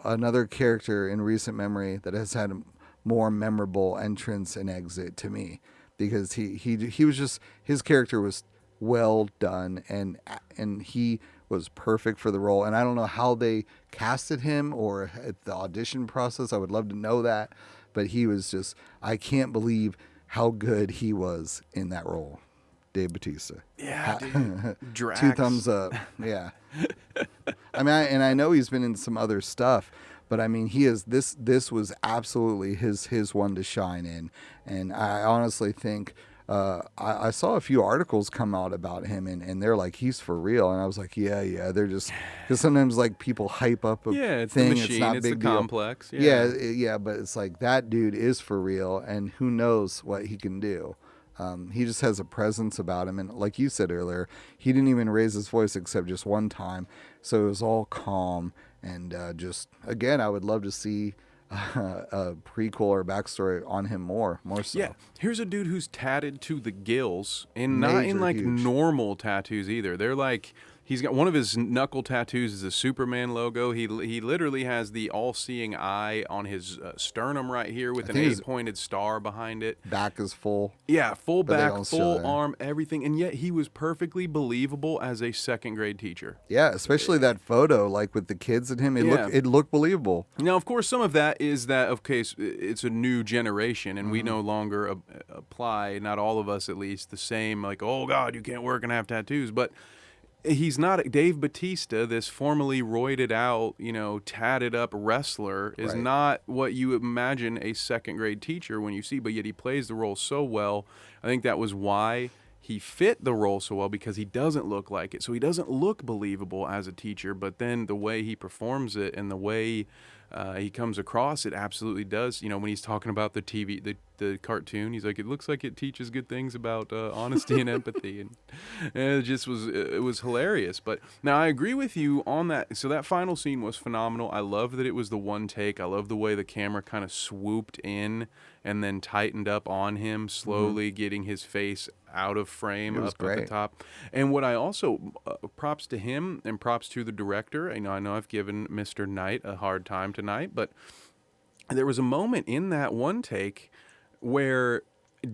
another character in recent memory that has had a more memorable entrance and exit to me, because he was just, his character was well done, and he was perfect for the role. And I don't know how they casted him or at the audition process. I would love to know that. But he was just, I can't believe how good he was in that role. Dave Batista. Yeah, dude. Drax. 2 thumbs up. Yeah. I mean, I know he's been in some other stuff, but I mean, this was absolutely his one to shine in. And I honestly think I saw a few articles come out about him, and they're like, he's for real. And I was like, yeah. They're just, because sometimes like people hype up a Yeah, it's thing. the machine. It's not It's big the deal. complex. Yeah, but it's like that dude is for real, and who knows what he can do. He just has a presence about him, and like you said earlier, he didn't even raise his voice except just one time, so it was all calm. And just again, I would love to see a prequel or backstory on him more so. Yeah, here's a dude who's tatted to the gills, and not in Major, like huge. normal tattoos either. They're like, he's got one of his knuckle tattoos is a Superman logo. He literally has the all-seeing eye on his sternum right here with I an think his 8-pointed star behind it. Back is full. Yeah, full But they back, don't show full that. arm, everything, and yet he was perfectly believable as a second-grade teacher. Yeah, especially that photo, like with the kids and him. It looked believable. Now, of course, some of that is that, okay, it's a new generation, and we Mm-hmm. no longer apply, not all of us at least, the same, like, oh, God, you can't work and have tattoos. But he's not, Dave Batista, this formerly roided out, tatted up wrestler, is Right. not what you imagine a second grade teacher when you see, but yet he plays the role so well. I think that was why he fit the role so well, because he doesn't look like it. So he doesn't look believable as a teacher, but then the way he performs it and the way he comes across, it absolutely does. When he's talking about the TV, the cartoon, he's like, it looks like it teaches good things about honesty and empathy, and it was hilarious. But now I agree with you on that. So that final scene was phenomenal. I love that it was the one take. I love the way the camera kind of swooped in and then tightened up on him, slowly getting his face out of frame It was up at the great. top. And what I also props to him and props to the director. I know I've given Mr. Knight a hard time tonight, but there was a moment in that one take where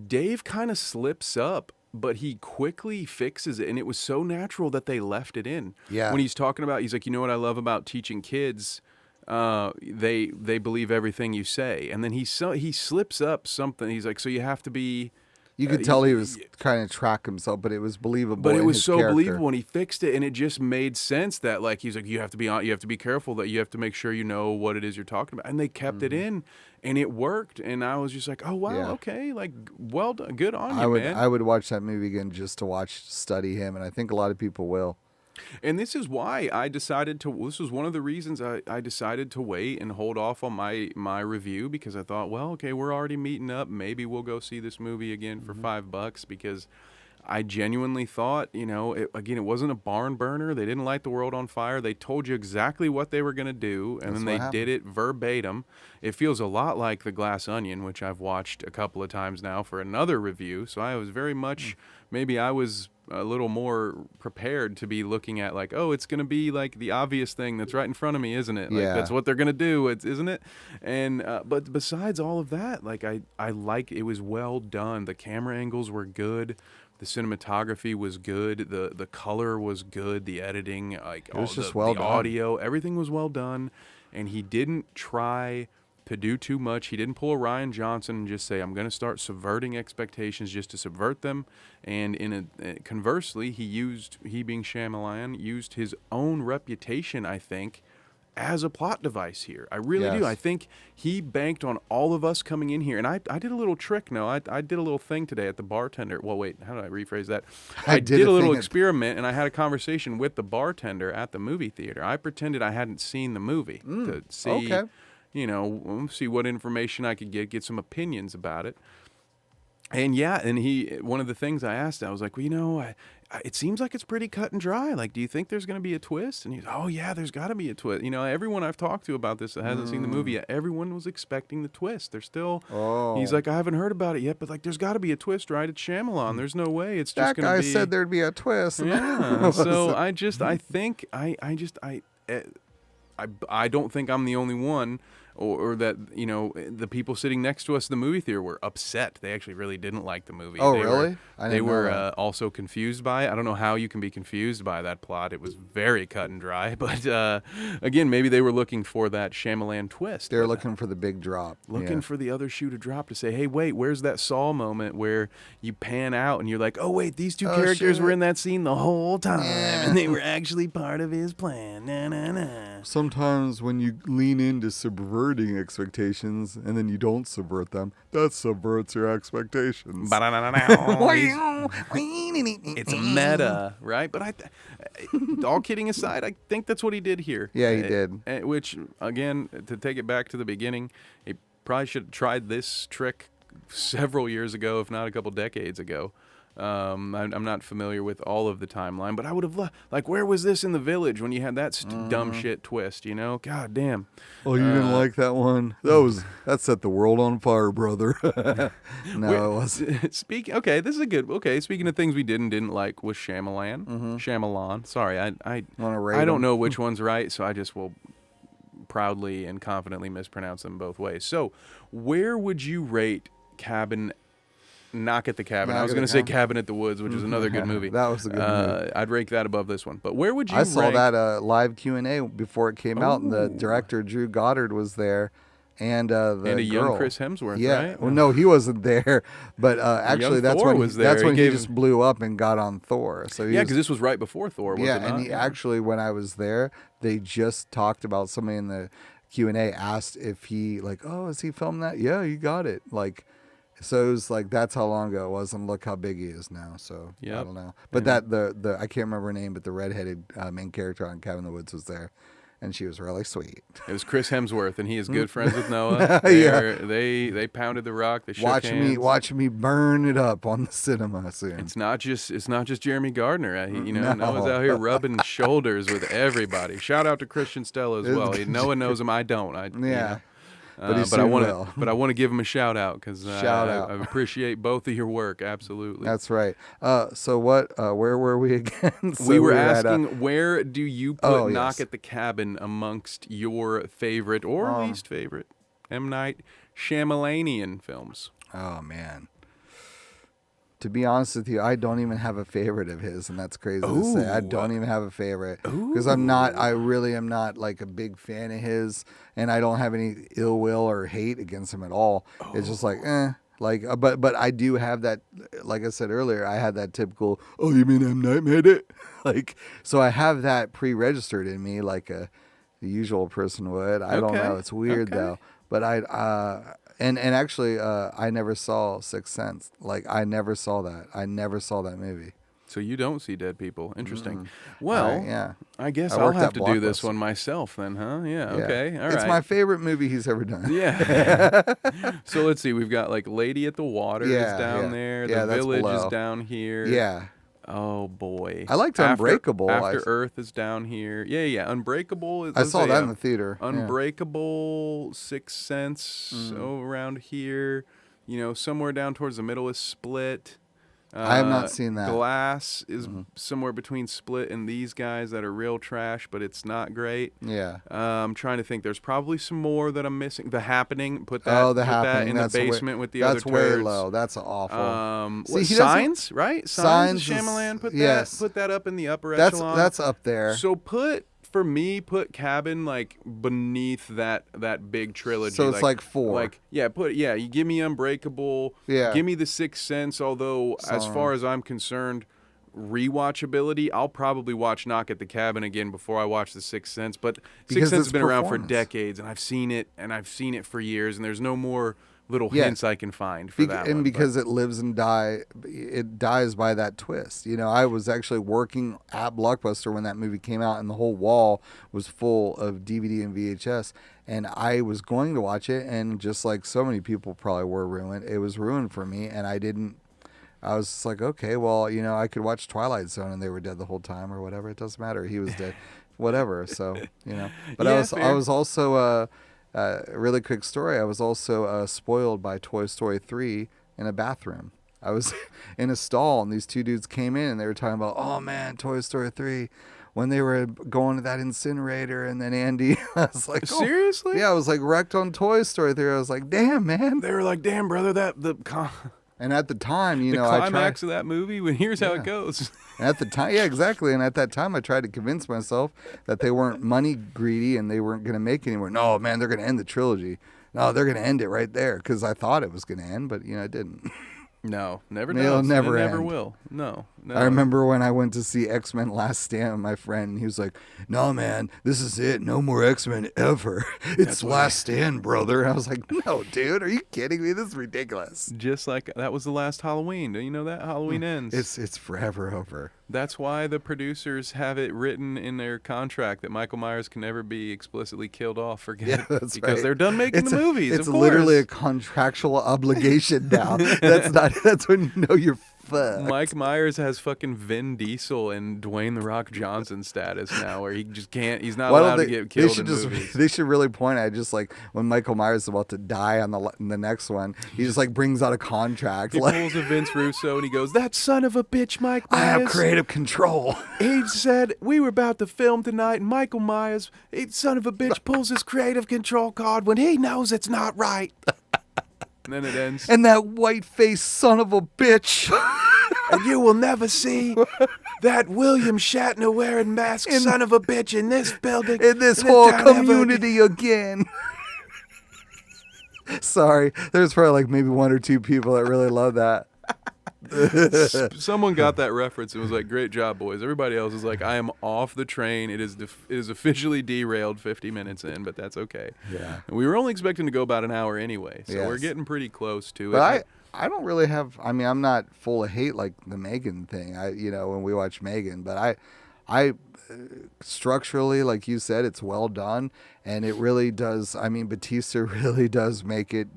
Dave kind of slips up, but he quickly fixes it, and it was so natural that they left it in. Yeah. When he's talking about, he's like, what I love about teaching kids, they believe everything you say, and then he slips up something. He's like, so you have to be. You could tell he was trying to track himself, but it was believable. But it in was his so character. believable, and he fixed it, and it just made sense that, like, he's like, you have to be careful, that you have to make sure you know what it is you're talking about, and they kept it in, and it worked, and I was just like, oh wow, Yeah. okay, like, well done, good on you, man. I would watch that movie again just to study him, and I think a lot of people will. And this is why I decided to. This was one of the reasons I decided to wait and hold off on my review, because I thought, well, okay, we're already meeting up. Maybe we'll go see this movie again for $5, because I genuinely thought, it wasn't a barn burner. They didn't light the world on fire. They told you exactly what they were going to do, and then they did it verbatim. It feels a lot like The Glass Onion, which I've watched a couple of times now for another review. So I was very much, maybe I was a little more prepared to be looking at, like, oh, it's going to be like the obvious thing that's right in front of me, isn't it? Like, Yeah. that's what they're going to do, isn't it? And but besides all of that, like, I like, it was well done. The camera angles were good. The cinematography was good. The color was good. The editing, like, It was just the well done. audio, everything was well done. And he didn't try to do too much. He didn't pull a Ryan Johnson and just say, I'm going to start subverting expectations just to subvert them. And conversely, he being Shyamalan, used his own reputation, I think, as a plot device here. I really do. Yes. I think he banked on all of us coming in here. And I did a little trick. No, I did a little thing today at the bartender. Well, wait, how do I rephrase that? I did a little experiment, and I had a conversation with the bartender at the movie theater. I pretended I hadn't seen the movie to see, okay. see what information I could get some opinions about it. And yeah, and one of the things I asked, I was like, well, it seems like it's pretty cut and dry. Like, do you think there's going to be a twist? And he's, oh yeah, there's got to be a twist. Everyone I've talked to about this that hasn't seen the movie yet, everyone was expecting the twist. They're still, he's like, I haven't heard about it yet, but like, there's got to be a twist, right? It's Shyamalan. There's no way it's just going to be. That guy said there'd be a twist. Yeah. So I don't think I'm the only one. Or that, the people sitting next to us in the movie theater were upset. They actually really didn't like the movie. Oh, really? They were also confused by it. I don't know how you can be confused by that plot. It was very cut and dry. But again, maybe they were looking for that Shyamalan twist. They're looking for the big drop. Looking for the other shoe to drop, to say, hey, wait, where's that Saul moment where you pan out and you're like, oh, wait, these two characters were in that scene the whole time. Yeah. And they were actually part of his plan. Na, na, na. Sometimes when you lean in to subvert subverting expectations, and then you don't subvert them. That subverts your expectations. It's meta, right? But all kidding aside, I think that's what he did here. Yeah, he did. Which, again, to take it back to the beginning, he probably should have tried this trick several years ago, if not a couple decades ago. I'm not familiar with all of the timeline, but I would have like, where was this in The Village when you had that dumb shit twist? You know, god damn. Oh, you didn't like that one? That set the world on fire, brother. No, it wasn't. Okay, this is a good. Okay, speaking of things we didn't like was Shyamalan. Shyamalan. Sorry, I don't know which one's right, so I just will proudly and confidently mispronounce them both ways. So, where would you rate Knock at the Cabin? I was going to say Cabin at the Woods, which is another good movie. That was a good movie. I'd rank that above this one. But where would you I saw that live Q&A before it came out, and the director, Drew Goddard, was there. And the and a young girl. Chris Hemsworth, yeah. right? Well, no, he wasn't there. But actually, that's Thor when was there. he just blew up and got on Thor. So because this was right before Thor, was it not? And he actually, when I was there, they just talked about somebody in the Q&A asked if he is he filming that? Yeah, you got it. So it was that's how long ago it was, and look how big he is now. So I don't know, but the I can't remember her name, but the redheaded main character on Cabin in the Woods was there, and she was really sweet. It was Chris Hemsworth, and he is good friends with Noah. They pounded the rock. They shook hands. Watch me burn it up on the cinema soon. It's not just Jeremy Gardner. No. Noah's out here rubbing shoulders with everybody. Shout out to Christian Stella as well. Noah knows him. I don't. But I want to give him a shout out because I appreciate both of your work. Absolutely. That's right. So what? Where were we again? We were asking where do you put Knock at the Cabin amongst your favorite or least favorite M. Night Shyamalanian films? Oh man. To be honest with you, I don't even have a favorite of his, and that's crazy to say. I don't even have a favorite because I really am not a big fan of his, and I don't have any ill will or hate against him at all. It's just but I do have that, like I said earlier, I had that typical, oh, you mean M. Night made it? So I have that pre-registered in me the usual person would. I don't know. It's weird though, but And actually, I never saw Sixth Sense. I never saw that. I never saw that movie. So you don't see dead people. Interesting. Well, I guess I I'll worked have at to do this Blockbuster. one myself then, huh? Yeah, okay. All right. It's my favorite movie he's ever done. Yeah. So let's see. We've got Lady at the Water is down there. The Village is down here. Yeah. Oh, boy. I liked Unbreakable. After Earth is down here. Yeah. Unbreakable. I saw that in the theater. Unbreakable, Sixth Sense, around here. Somewhere down towards the middle is Split. I have not seen that. Glass is somewhere between Split and these guys that are real trash, but it's not great. Yeah. I'm trying to think. There's probably some more that I'm missing. The Happening. Put that in the basement with the other turds. That's way low. That's awful. Signs, right? Signs. Shyamalan put yes. Put that up in the upper echelon. That's up there. So put Cabin beneath that big trilogy. So it's 4. You give me Unbreakable. Yeah. Give me The Sixth Sense. Although as far as I'm concerned, rewatchability, I'll probably watch Knock at the Cabin again before I watch The Sixth Sense. But Sixth Sense has been around for decades, and I've seen it for years, and there's no more little hints I can find for that one. Because it lives and it dies by that twist. I was actually working at Blockbuster when that movie came out, and the whole wall was full of DVD and VHS, and I was going to watch it, and just like so many people probably were ruined, it was ruined for me, and I was just okay, well, I could watch Twilight Zone and they were dead the whole time or whatever. It doesn't matter. He was dead, whatever. So, but I was also, really quick story. I was also spoiled by Toy Story 3 in a bathroom. I was in a stall, and these two dudes came in, and they were talking about, oh man, Toy Story 3, when they were going to that incinerator, and then Andy, I was like, oh. Seriously? Yeah, I was wrecked on Toy Story 3. I was like, damn, man. They were like, damn, brother, and at the time, the climax of that movie, here's how it goes. And at the time, yeah, exactly. And at that time, I tried to convince myself that they weren't money greedy and they weren't going to make any more. No, man, they're going to end the trilogy. No, they're going to end it right there, because I thought it was going to end, but it didn't. No, never It'll does. never It never end. will. No. I remember when I went to see X-Men Last Stand with my friend, and he was like, "No, man, this is it. No more X-Men ever. It's That's what Last Stand, brother." And I was like, "No, dude, are you kidding me? This is ridiculous. Just like that was the last Halloween. Do you know that Halloween ends? It's forever over." That's why the producers have it written in their contract that Michael Myers can never be explicitly killed off. Forget Yeah, it. that's Because right. they're done making the movies. It's of course. literally a contractual obligation now. That's when you know you're fucked. Mike Myers has fucking Vin Diesel and Dwayne the Rock Johnson status now, where he just can't. He's not Why allowed don't to get they killed should in just movies. they should really point at just like when Michael Myers is about to die on in the next one, he just like brings out a contract. He Like, pulls a Vince Russo and he goes, "That son of a bitch, Mike I Myers. have creative control. He said we were about to film tonight, and Michael Myers, son of a bitch, pulls his creative control card when he knows it's not right." And then it ends. And that white-faced son of a bitch. And you will never see that William Shatner wearing mask son of a bitch in this building. In this whole town ever community again. Sorry, there's probably like maybe one or two people that really love that. Someone got that reference and was like, "Great job, boys." Everybody else is like, "I am off the train. It is officially derailed 50 minutes in, but that's okay." Yeah. And we were only expecting to go about an hour anyway, so we're Yes. getting pretty close to it. But I don't really have. I mean, I'm not full of hate like the Megan thing. When we watch Megan, but I structurally, like you said, it's well done, and it really does. I mean, Batista really does make it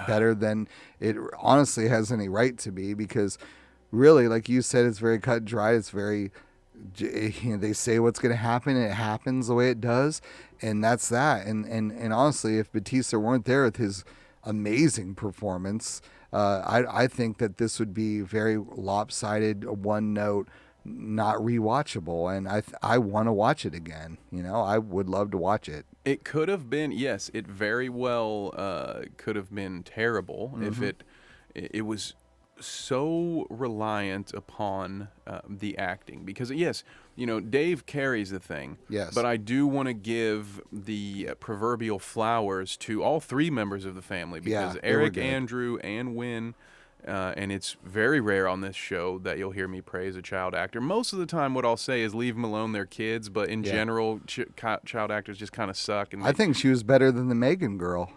better than it honestly has any right to be, because really, like you said, it's very cut and dry. It's very, they say what's going to happen, and it happens the way it does, and that's that. And honestly, if Batista weren't there with his amazing performance, I think that this would be very lopsided, one note, not rewatchable, and I want to watch it again. I would love to watch it. It could have been, yes, it very well could have been terrible if it was so reliant upon the acting, because yes, Dave carries the thing. Yes. But I do want to give the proverbial flowers to all three members of the family, because Yeah, they were Eric, good. Andrew, and Wynn. And it's very rare on this show that you'll hear me praise a child actor. Most of the time, what I'll say is leave them alone, they're kids. But in general, child actors just kind of suck. And I think she was better than the Megan girl.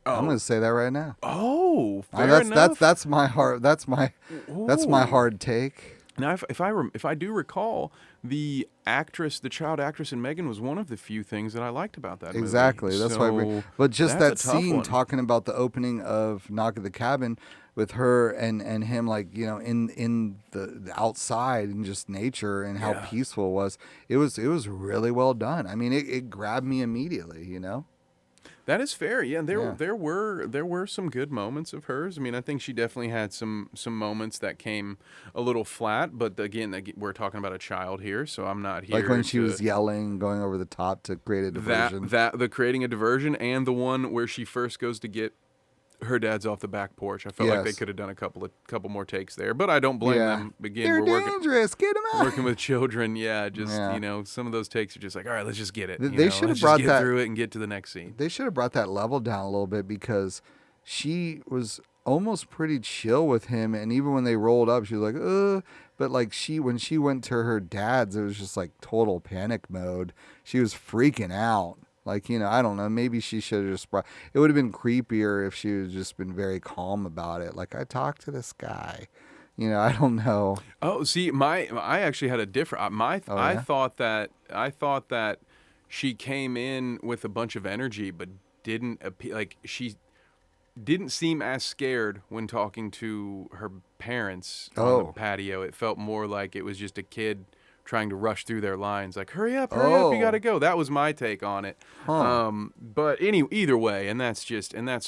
I'm going to say that right now. Oh, fair enough. That's my hard. That's my hard take. Now, if I do recall, the child actress in Megan was one of the few things that I liked about that movie. Exactly. That's why. But just that's that a tough scene one. talking about the opening of Knock at the Cabin with her and him, like, in the outside and just nature and how peaceful it was. It was really well done. I mean, it grabbed me immediately. That is fair. Yeah, there were some good moments of hers. I mean, I think she definitely had some moments that came a little flat. But again, we're talking about a child here, so I'm not here. Like when she was yelling, going over the top to create a diversion. The creating a diversion, and the one where she first goes to get her dad's off the back porch. I felt like they could have done a couple more takes there, but I don't blame them. Again, They're we're dangerous. Get them out. working with children. Yeah, just some of those takes are just like, all right, let's just get it. They should have let's brought just get that through it and get to the next scene. They should have brought that level down a little bit, because she was almost pretty chill with him, and even when they rolled up, she was like, but like when she went to her dad's, it was just like total panic mode. She was freaking out. Like, I don't know, maybe she should have just it would have been creepier if she had just been very calm about it. Like, I talked to this guy. I don't know. Oh, see, I actually had a different. I thought that she came in with a bunch of energy, but didn't appear like she didn't seem as scared when talking to her parents on the patio. It felt more like it was just a kid trying to rush through their lines, like, hurry up, you gotta go. That was my take on it. But either way, and that's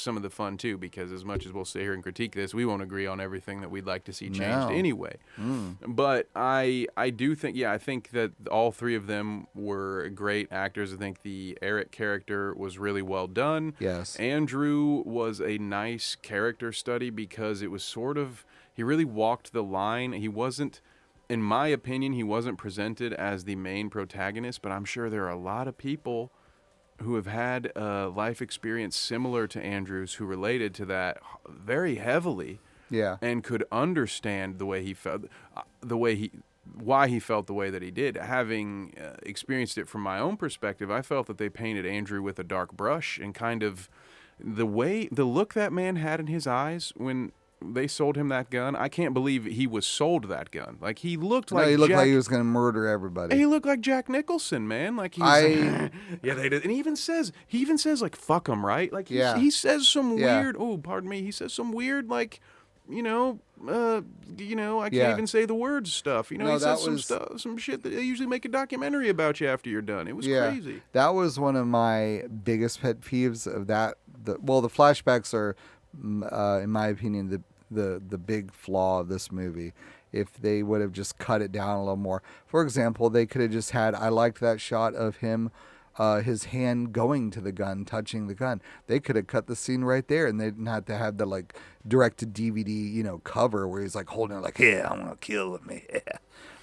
some of the fun too, because as much as we'll sit here and critique this, we won't agree on everything that we'd like to see changed anyway. But I do think, I think that all three of them were great actors. I think the Eric character was really well done. Yes. Andrew was a nice character study, because it was sort of, he really walked the line. He wasn't, in my opinion, he wasn't presented as the main protagonist, but I'm sure there are a lot of people who have had a life experience similar to Andrew's who related to that very heavily. Yeah. and could understand the way he felt, why he felt the way that he did. Having experienced it from my own perspective, I felt that they painted Andrew with a dark brush, and kind of the look that man had in his eyes when they sold him that gun. I can't believe he was sold that gun. Like, he looked like No, he looked Jack, like he was going to murder everybody. he looked like Jack Nicholson, man. Like, he's like, yeah, they did. And he even says like, fuck him, right? Like, Yeah. he says some Yeah. weird, oh, pardon me, he says some weird, like, I can't Yeah. even say the words stuff. No, He that says some was- stuff, some shit that they usually make a documentary about you after you're done. It was crazy. That was one of my biggest pet peeves of that. The flashbacks are, in my opinion, the big flaw of this movie. If they would have just cut it down a little more. For example, they could have just had, I liked that shot of him, his hand going to the gun, touching the gun. They could have cut the scene right there, and they didn't have to have the like direct to DVD, cover where he's like holding it like, yeah, I'm gonna kill him. Yeah.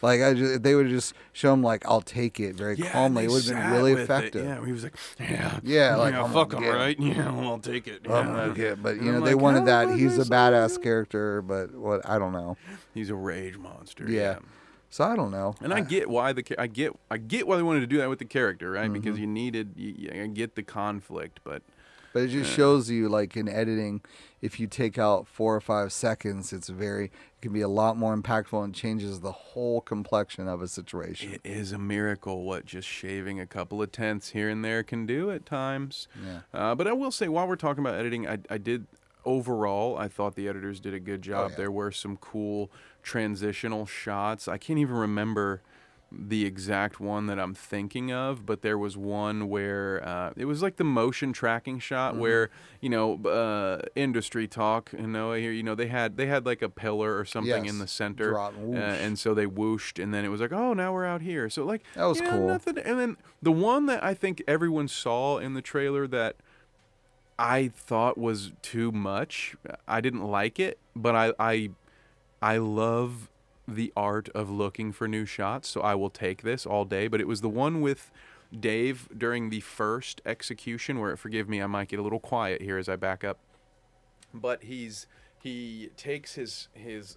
Like, they would have just show him like, I'll take it very calmly. It would have been really effective. Yeah, he was like, like, I'm fuck gonna him, get him. right? Yeah, well, I'll take it. I'm Yeah. gonna get, but And I'm they like, wanted how that. was He's I a so badass good? character, but what I don't know. He's a rage monster. Yeah. So I don't know. And I get why I get why they wanted to do that with the character, right? Mm-hmm. Because I get the conflict, but But it just shows you, like, in editing, if you take out 4 or 5 seconds, it can be a lot more impactful and changes the whole complexion of a situation. it is a miracle what just shaving a couple of tenths here and there can do at times. Yeah. But I will say, while we're talking about editing, I did overall, I thought the editors did a good job. yeah. There were some cool transitional shots. I can't even remember the exact one that I'm thinking of, but there was one where it was like the motion tracking shot where industry talk, here, they had like a pillar or something in Yes. the center, Drop, whoosh. and so they whooshed, and then it was like, oh, now we're out here. So like That was cool. nothing. And then the one that I think everyone saw in the trailer that I thought was too much. I didn't like it, but I love the art of looking for new shots, so I will take this all day. But it was the one with Dave during the first execution where, forgive me, I might get a little quiet here as I back up. But he takes his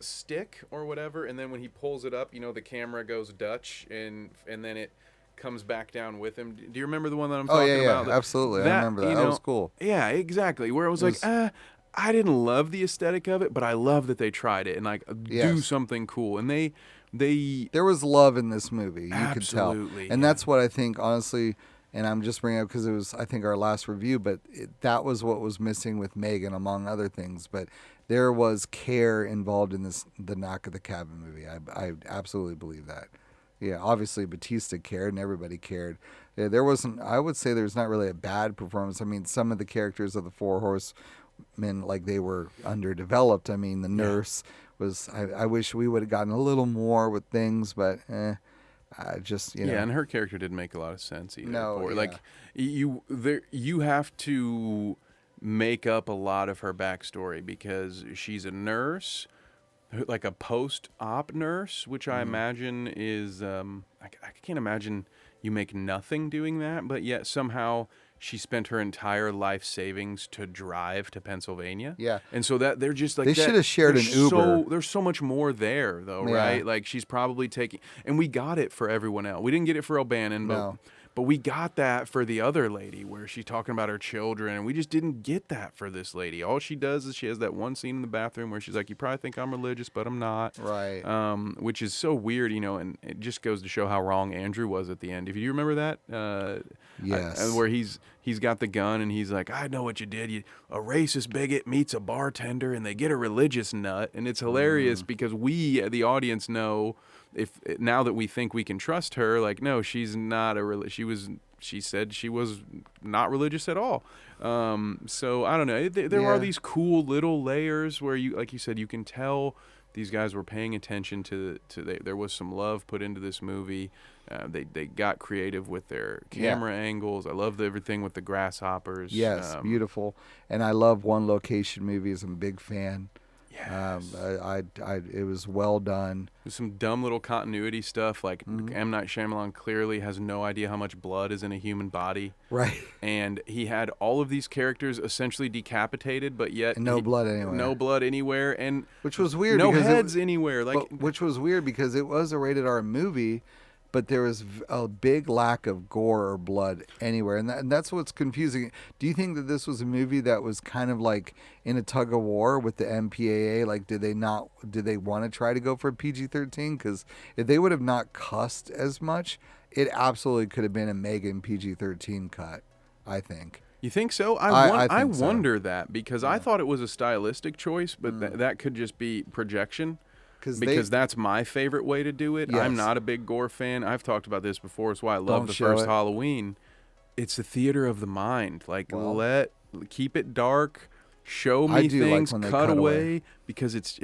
stick or whatever, and then when he pulls it up, the camera goes Dutch, and then it comes back down with him. Do you remember the one that I'm talking about? Yeah, absolutely. I remember that. That was cool. Yeah, exactly. Where it was like, I didn't love the aesthetic of it, but I love that they tried it and like do something cool. And they there was love in this movie. You could tell, absolutely, and that's what I think, honestly. And I'm just bringing it up because it was, I think, our last review, but that was what was missing with Megan, among other things. But there was care involved in the Knock at the Cabin movie. I absolutely believe that. Yeah, obviously Batista cared and everybody cared. Yeah, there wasn't. I would say there's not really a bad performance. I mean, some of the characters of the Four Horsemen, like, they were underdeveloped. I mean, the nurse was. I wish we would have gotten a little more with things, but I just Yeah, and her character didn't make a lot of sense either. No, Like you have to make up a lot of her backstory because she's a nurse, like a post-op nurse, which I imagine is I can't imagine you make nothing doing that, but yet somehow she spent her entire life savings to drive to Pennsylvania. Yeah. And so that they're just like They should have shared an Uber. There's so much more there though, Yeah. right? Like she's probably taking, and we got it for everyone else. We didn't get it for O'Bannon, No. but we got that for the other lady where she's talking about her children, and we just didn't get that for this lady. All she does is she has that one scene in the bathroom where she's like, you probably think I'm religious, but I'm not. Right. Which is so weird, and it just goes to show how wrong Andrew was at the end. If you remember that? Yes. Where he's got the gun and he's like, I know what you did. A racist bigot meets a bartender and they get a religious nut. And it's hilarious because we, the audience, know now that we think we can trust her, like, no, she's not she said she was not religious at all. So I don't know. There are these cool little layers where you, like you said, you can tell these guys were paying attention to there was some love put into this movie. They got creative with their camera angles. I loved everything with the grasshoppers. Yes, beautiful. And I love one location movies. I'm a big fan. Yes. It was well done. There's some dumb little continuity stuff, like Mhm. M. Night Shyamalan clearly has no idea how much blood is in a human body. Right. And he had all of these characters essentially decapitated, but yet And no blood anywhere. no blood anywhere, and Which was weird no because heads anywhere. Like, which was weird because it was a rated R movie, but there was a big lack of gore or blood anywhere, and that's what's confusing. Do you think that this was a movie that was kind of like in a tug of war with the MPAA? Like, did they want to try to go for PG-13? Because if they would have not cussed as much, it absolutely could have been a Megan PG-13 cut, I think. you think so? I I think so. wonder that because I thought it was a stylistic choice, but that could just be projection. Because that's my favorite way to do it. Yes. I'm not a big gore fan. I've talked about this before. It's why I love Don't the show first it. Halloween. It's the theater of the mind. Like, Well, keep it dark. Show I me do like things. when they cut cut away away. because it's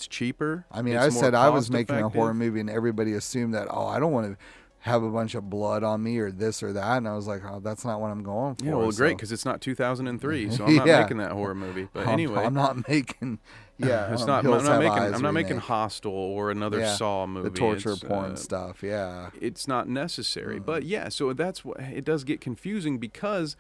cheaper. I mean, it's I more said I was making a cost-effective. horror movie, and everybody assumed that, oh, I don't want to have a bunch of blood on me or this or that, and I was like, oh, that's not what I'm going for. Yeah, well, so. great because it's not 2003, so I'm not Yeah. making that horror movie. But I'm- anyway, I'm not making. Yeah, it's Hills I'm not Have making. Eyes I'm not making remake. Hostel or another Yeah, Saw movie. the torture It's, porn stuff. Yeah, it's not necessary. But yeah, so that's what it does get confusing because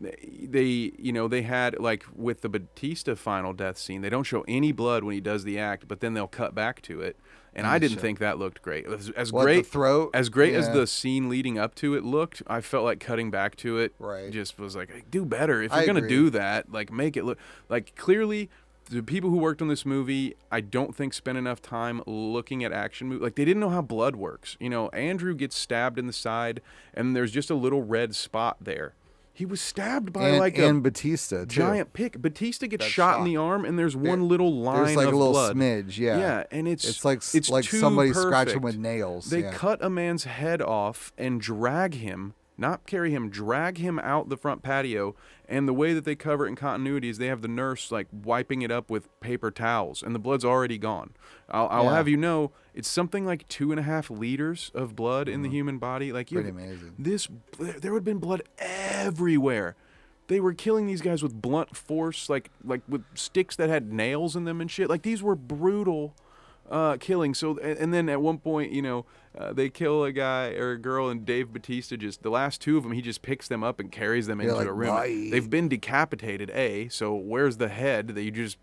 they had, like, with the Batista final death scene, they don't show any blood when he does the act, but then they'll cut back to it. And I didn't think that looked great. As What, great the throat? as great as Yeah. the scene leading up to it looked, I felt like cutting back to it Right. just was like, hey, do better. If I you're going to agree. do that, like, make it look like clearly the people who worked on this movie, I don't think spent enough time looking at action movies. Like, they didn't know how blood works. You know, Andrew gets stabbed in the side and there's just a little red spot there. He was stabbed by and Batista too. giant pick. Batista gets That's shot in the shot. arm, and there's one little line There's like of a little blood. smidge. Yeah, Yeah, and it's like too somebody scratching perfect. with nails. They yeah. cut a man's head off and drag him, not carry him, drag him out the front patio. And the way that they cover it in continuity is they have the nurse like wiping it up with paper towels, and the blood's already gone. I'll Yeah. have you know, it's something like 2.5 liters of blood in the human body. Like, Pretty amazing. there would have been blood everywhere. They were killing these guys with blunt force, like with sticks that had nails in them and shit. Like, these were brutal killings. So, and then at one point, they kill a guy or a girl, and Dave Batista the last two of them, he just picks them up and carries them into like, a room. bye. They've been decapitated, so where's the head that you just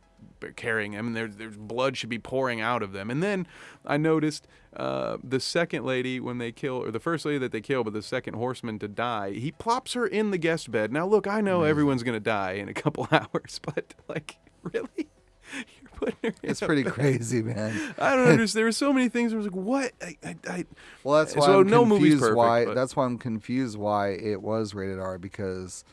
carrying them, and there's blood should be pouring out of them. And then I noticed the second lady when they kill, or the first lady that they kill, but the second horseman to die, he plops her in the guest bed. Now look, I know everyone's gonna die in a couple hours, but like, really? You're putting her in It's a pretty bed? crazy, man. I don't understand. There were so many things where I was like, what? Well, that's why So I'm no movie's confused. perfect, but- That's why I'm confused why it was rated R, because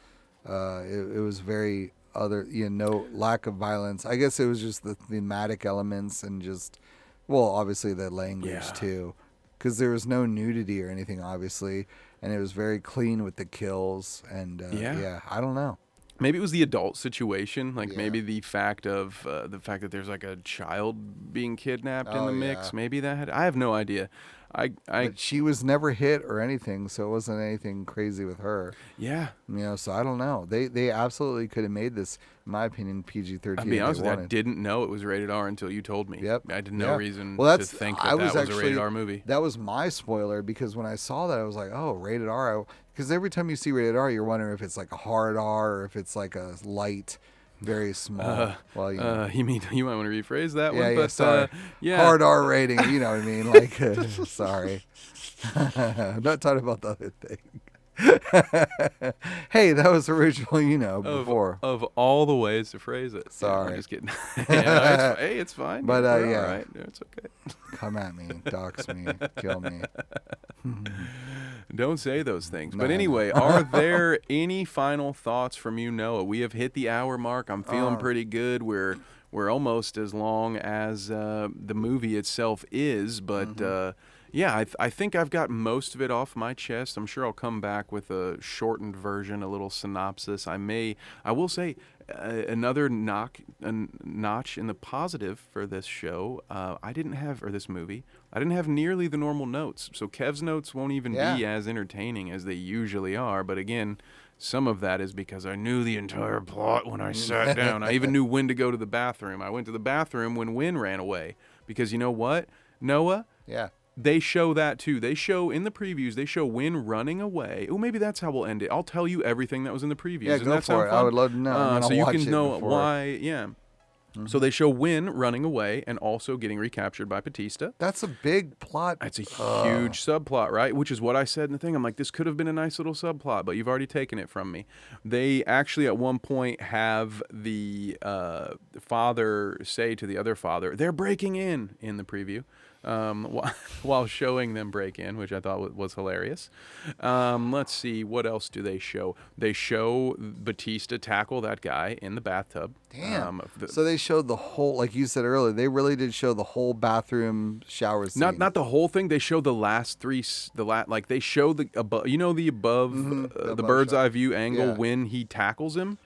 it was very no lack of violence. I guess it was just the thematic elements and just, well, obviously the language Yeah. too, because there was no nudity or anything, obviously, and it was very clean with the kills. And Yeah. I don't know. Maybe it was the adult situation, like Yeah. maybe the fact that there's like a child being kidnapped in Oh, the mix. yeah. Maybe I have no idea. But she was never hit or anything, so it wasn't anything crazy with her. Yeah. So I don't know. They absolutely could have made this, in my opinion, PG-13. I'll be honest if with they you, I wanted. didn't know it was rated R until you told me. Yep. I had no Yeah. reason Well, to think that I was was a rated actually- R movie. That was my spoiler, because when I saw that, I was like, oh, rated R. Because every time you see rated R, you're wondering if it's like a hard R or if it's like a light, very small. You mean you might want to rephrase that yeah, one? yeah, But sorry. yeah. Hard R rating, you know what I mean? Like, sorry. I'm not talking about the other thing. Hey, that was original, before. Of all the ways to phrase it. Yeah, Sorry. I'm just kidding. Yeah, hey, it's fine. But, We're yeah. all right. It's okay. Come at me, dox me, kill me. Don't say those things. No, But I know. anyway, are there any final thoughts from you, Noah? We have hit the hour mark. I'm feeling pretty good. We're almost as long as the movie itself is, but yeah, I think I've got most of it off my chest. I'm sure I'll come back with a shortened version, a little synopsis. I will say another notch in the positive for this show. This movie, I didn't have nearly the normal notes. So Kev's notes won't even be as entertaining as they usually are. But again, some of that is because I knew the entire plot when I sat down. I even knew when to go to the bathroom. I went to the bathroom when Wynn ran away. Because you know what, Noah? Yeah. They show that too. They show in the previews, they show Wynn running away. Oh, maybe that's how we'll end it. I'll tell you everything that was in the previews. Yeah, Doesn't go that for sound it. fun? I would love to know. I'm So gonna you watch can it know before. why, yeah. So they show Wynn running away and also getting recaptured by Batista. That's a big plot. It's a huge subplot, right? Which is what I said in the thing. I'm like, this could have been a nice little subplot, but you've already taken it from me. They actually, at one point, have the father say to the other father, they're breaking in the preview. While showing them break in, which I thought was hilarious. Let's see, what else do they show? They show Batista tackle that guy in the bathtub. Damn. So they showed the whole, like you said earlier, they really did show the whole bathroom shower scene. Not the whole thing. They show the last three. Like they show the above. You know the above, the bird's shot. eye view angle Yeah. when he tackles him.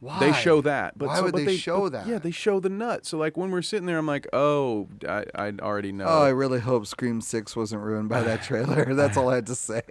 Why? They show that. But Why would they show that? Yeah, they show the nut. So like when we're sitting there, I'm like, oh, I already know. Oh, I really hope Scream 6 wasn't ruined by that trailer. That's all I had to say.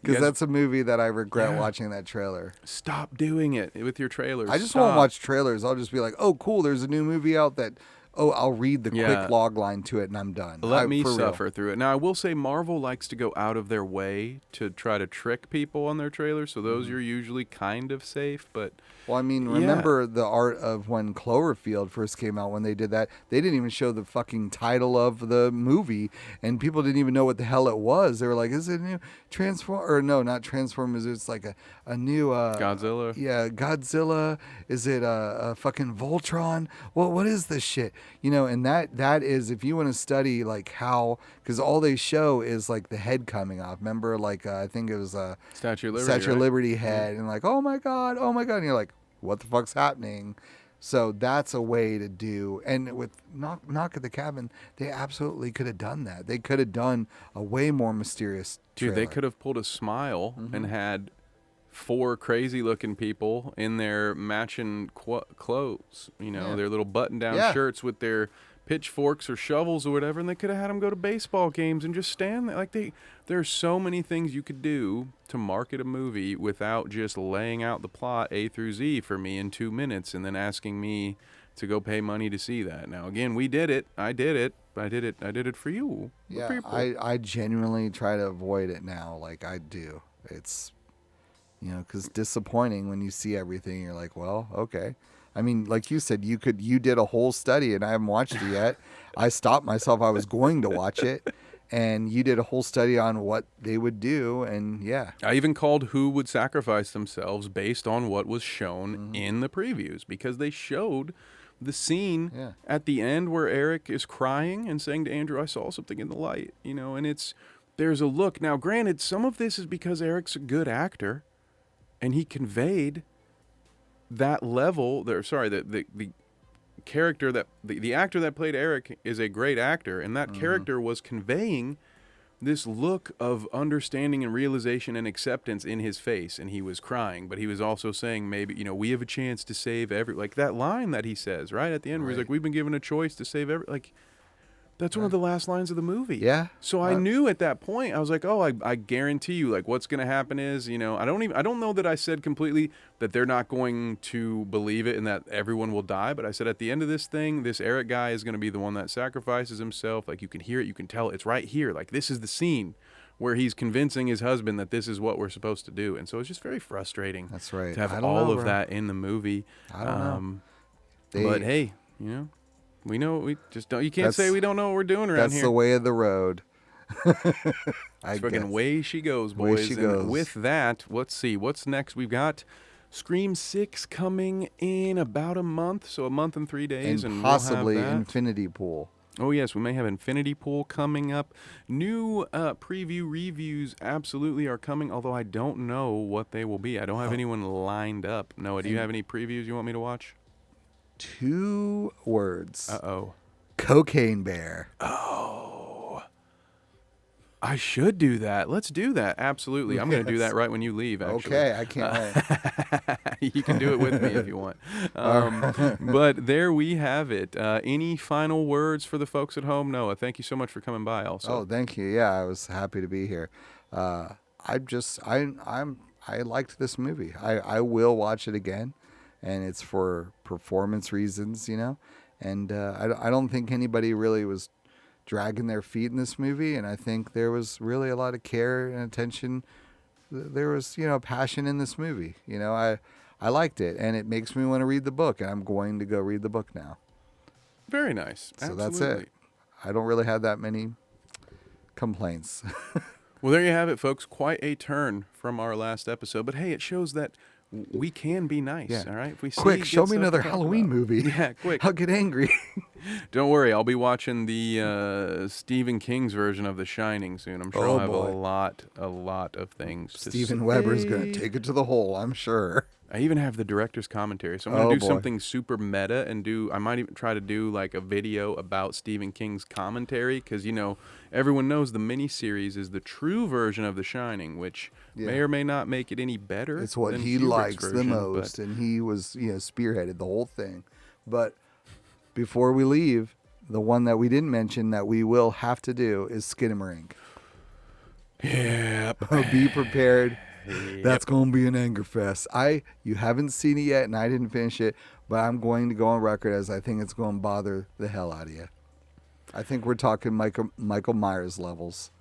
Because Yes. that's a movie that I regret watching that trailer. Stop doing it with your trailers. I just Stop. won't watch trailers. I'll just be like, oh, cool, there's a new movie out that, oh, I'll read the Yeah. quick log line to it and I'm done. Let me for real. suffer through it. Now, I will say Marvel likes to go out of their way to try to trick people on their trailers, so those are usually kind of safe, but... Well, I mean, remember the art of when Cloverfield first came out, when they did that? They didn't even show the fucking title of the movie, and people didn't even know what the hell it was. They were like, is it a new or no, not Transformers, it's like a new... Godzilla? Yeah, Godzilla. Is it a fucking Voltron? Well, what is this shit? You know, and that is, if you want to study, like, how... Because all they show is, like, the head coming off. Remember, like, I think it was... Statue of Liberty, Statue of right? Liberty head, and like, oh my god, and you're like, what the fuck's happening? So that's a way to do. And with Knock at the Cabin, they absolutely could have done that. They could have done a way more mysterious trailer. Dude, they could have pulled a smile and had 4 crazy looking people in their matching clothes, you know, their little button down shirts with their pitchforks or shovels or whatever, and they could have had them go to baseball games and just stand there. Like there are so many things you could do to market a movie without just laying out the plot A through Z for me in 2 minutes and then asking me to go pay money to see that. Now again, we did it. I did it for you. Yeah, people. I genuinely try to avoid it now. Like I do. It's, you know, because disappointing when you see everything. You're like, well, okay. I mean, like you said, you did a whole study, and I haven't watched it yet. I stopped myself. I was going to watch it, and you did a whole study on what they would do, and yeah. I even called who would sacrifice themselves based on what was shown in the previews, because they showed the scene at the end where Eric is crying and saying to Andrew, I saw something in the light, you know, and there's a look. Now, granted, some of this is because Eric's a good actor, and he conveyed that level there. Sorry, the character that the actor that played Eric is a great actor, and that character was conveying this look of understanding and realization and acceptance in his face, and he was crying, but he was also saying, maybe, you know, we have a chance to save like that line that he says right at the end where he's like, we've been given a choice to save like that's one of the last lines of the movie. Yeah. So I knew at that point, I was like, oh, I guarantee you, like, what's going to happen is, you know, I don't know that I said completely that they're not going to believe it and that everyone will die. But I said at the end of this thing, this Eric guy is going to be the one that sacrifices himself. Like, you can hear it. You can tell it's right here. Like, this is the scene where he's convincing his husband that this is what we're supposed to do. And so it's just very frustrating. That's right. To have all of that in the movie. I don't know. But hey, you know. We know, we just don't. You can't say we don't know what we're doing around here. That's the way of the road. It's freaking way she goes, boys. Way she goes. And with that, let's see what's next. We've got Scream 6 coming in about a month, so a month and 3 days, and possibly we'll have that. Infinity Pool. Oh yes, we may have Infinity Pool coming up. New preview reviews absolutely are coming, although I don't know what they will be. I don't have anyone lined up. Noah, do you have any previews you want me to watch? 2 words. Uh-oh. Cocaine Bear. Oh. I should do that. Let's do that. Absolutely. I'm going to do that right when you leave, actually. Okay, I can't wait. You can do it with me if you want. But there we have it. Any final words for the folks at home? Noah, thank you so much for coming by also. Oh, thank you. Yeah, I was happy to be here. I'm I liked this movie. I will watch it again, and it's for performance reasons, you know. And I don't think anybody really was dragging their feet in this movie, and I think there was really a lot of care and attention. There was, you know, passion in this movie. You know, I liked it, and it makes me want to read the book, and I'm going to go read the book now. Very nice. So Absolutely. that's it. I don't really have that many complaints. Well, there you have it, folks. Quite a turn from our last episode. But hey, it shows that we can be nice, Yeah. all right? If we see Quick, good show me stuff to another talk Halloween about. movie. Yeah, quick. I'll get angry. Don't worry, I'll be watching the Stephen King's version of The Shining soon. I'm sure Oh, I'll have boy. a lot of things to Steven say. Weber's going to take it to the hole, I'm sure. I even have the director's commentary. So I'm going Oh, to do boy. something super meta and I might even try to do like a video about Stephen King's commentary because, you know, everyone knows the miniseries is the true version of The Shining, which may or may not make it any better. It's what than he Kubrick's likes version, the most, but and he was, you know, spearheaded the whole thing. But before we leave, the one that we didn't mention that we will have to do is Skinamarink. Yep. Be prepared. That's going to be an anger fest. You haven't seen it yet, and I didn't finish it, but I'm going to go on record as I think it's going to bother the hell out of you. I think we're talking Michael Myers levels.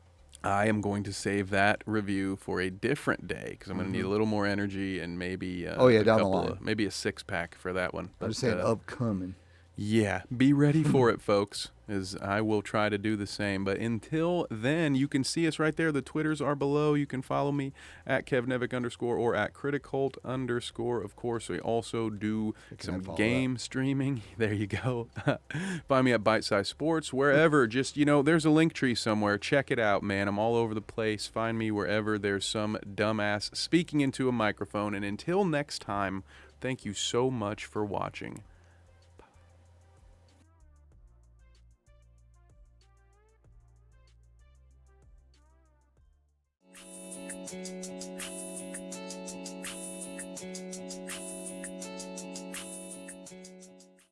I am going to save that review for a different day because I'm going to need a little more energy and maybe down the line. maybe a 6-pack for that one. I'm just saying upcoming. Yeah, be ready for it, folks, as I will try to do the same. But until then, you can see us right there. The Twitters are below. You can follow me at KevNevic _ or at Criticult _ Of course, we also do some game streaming. There you go. Find me at Bite Size Sports, wherever. Just, you know, there's a link tree somewhere. Check it out, man. I'm all over the place. Find me wherever there's some dumbass speaking into a microphone. And until next time, thank you so much for watching.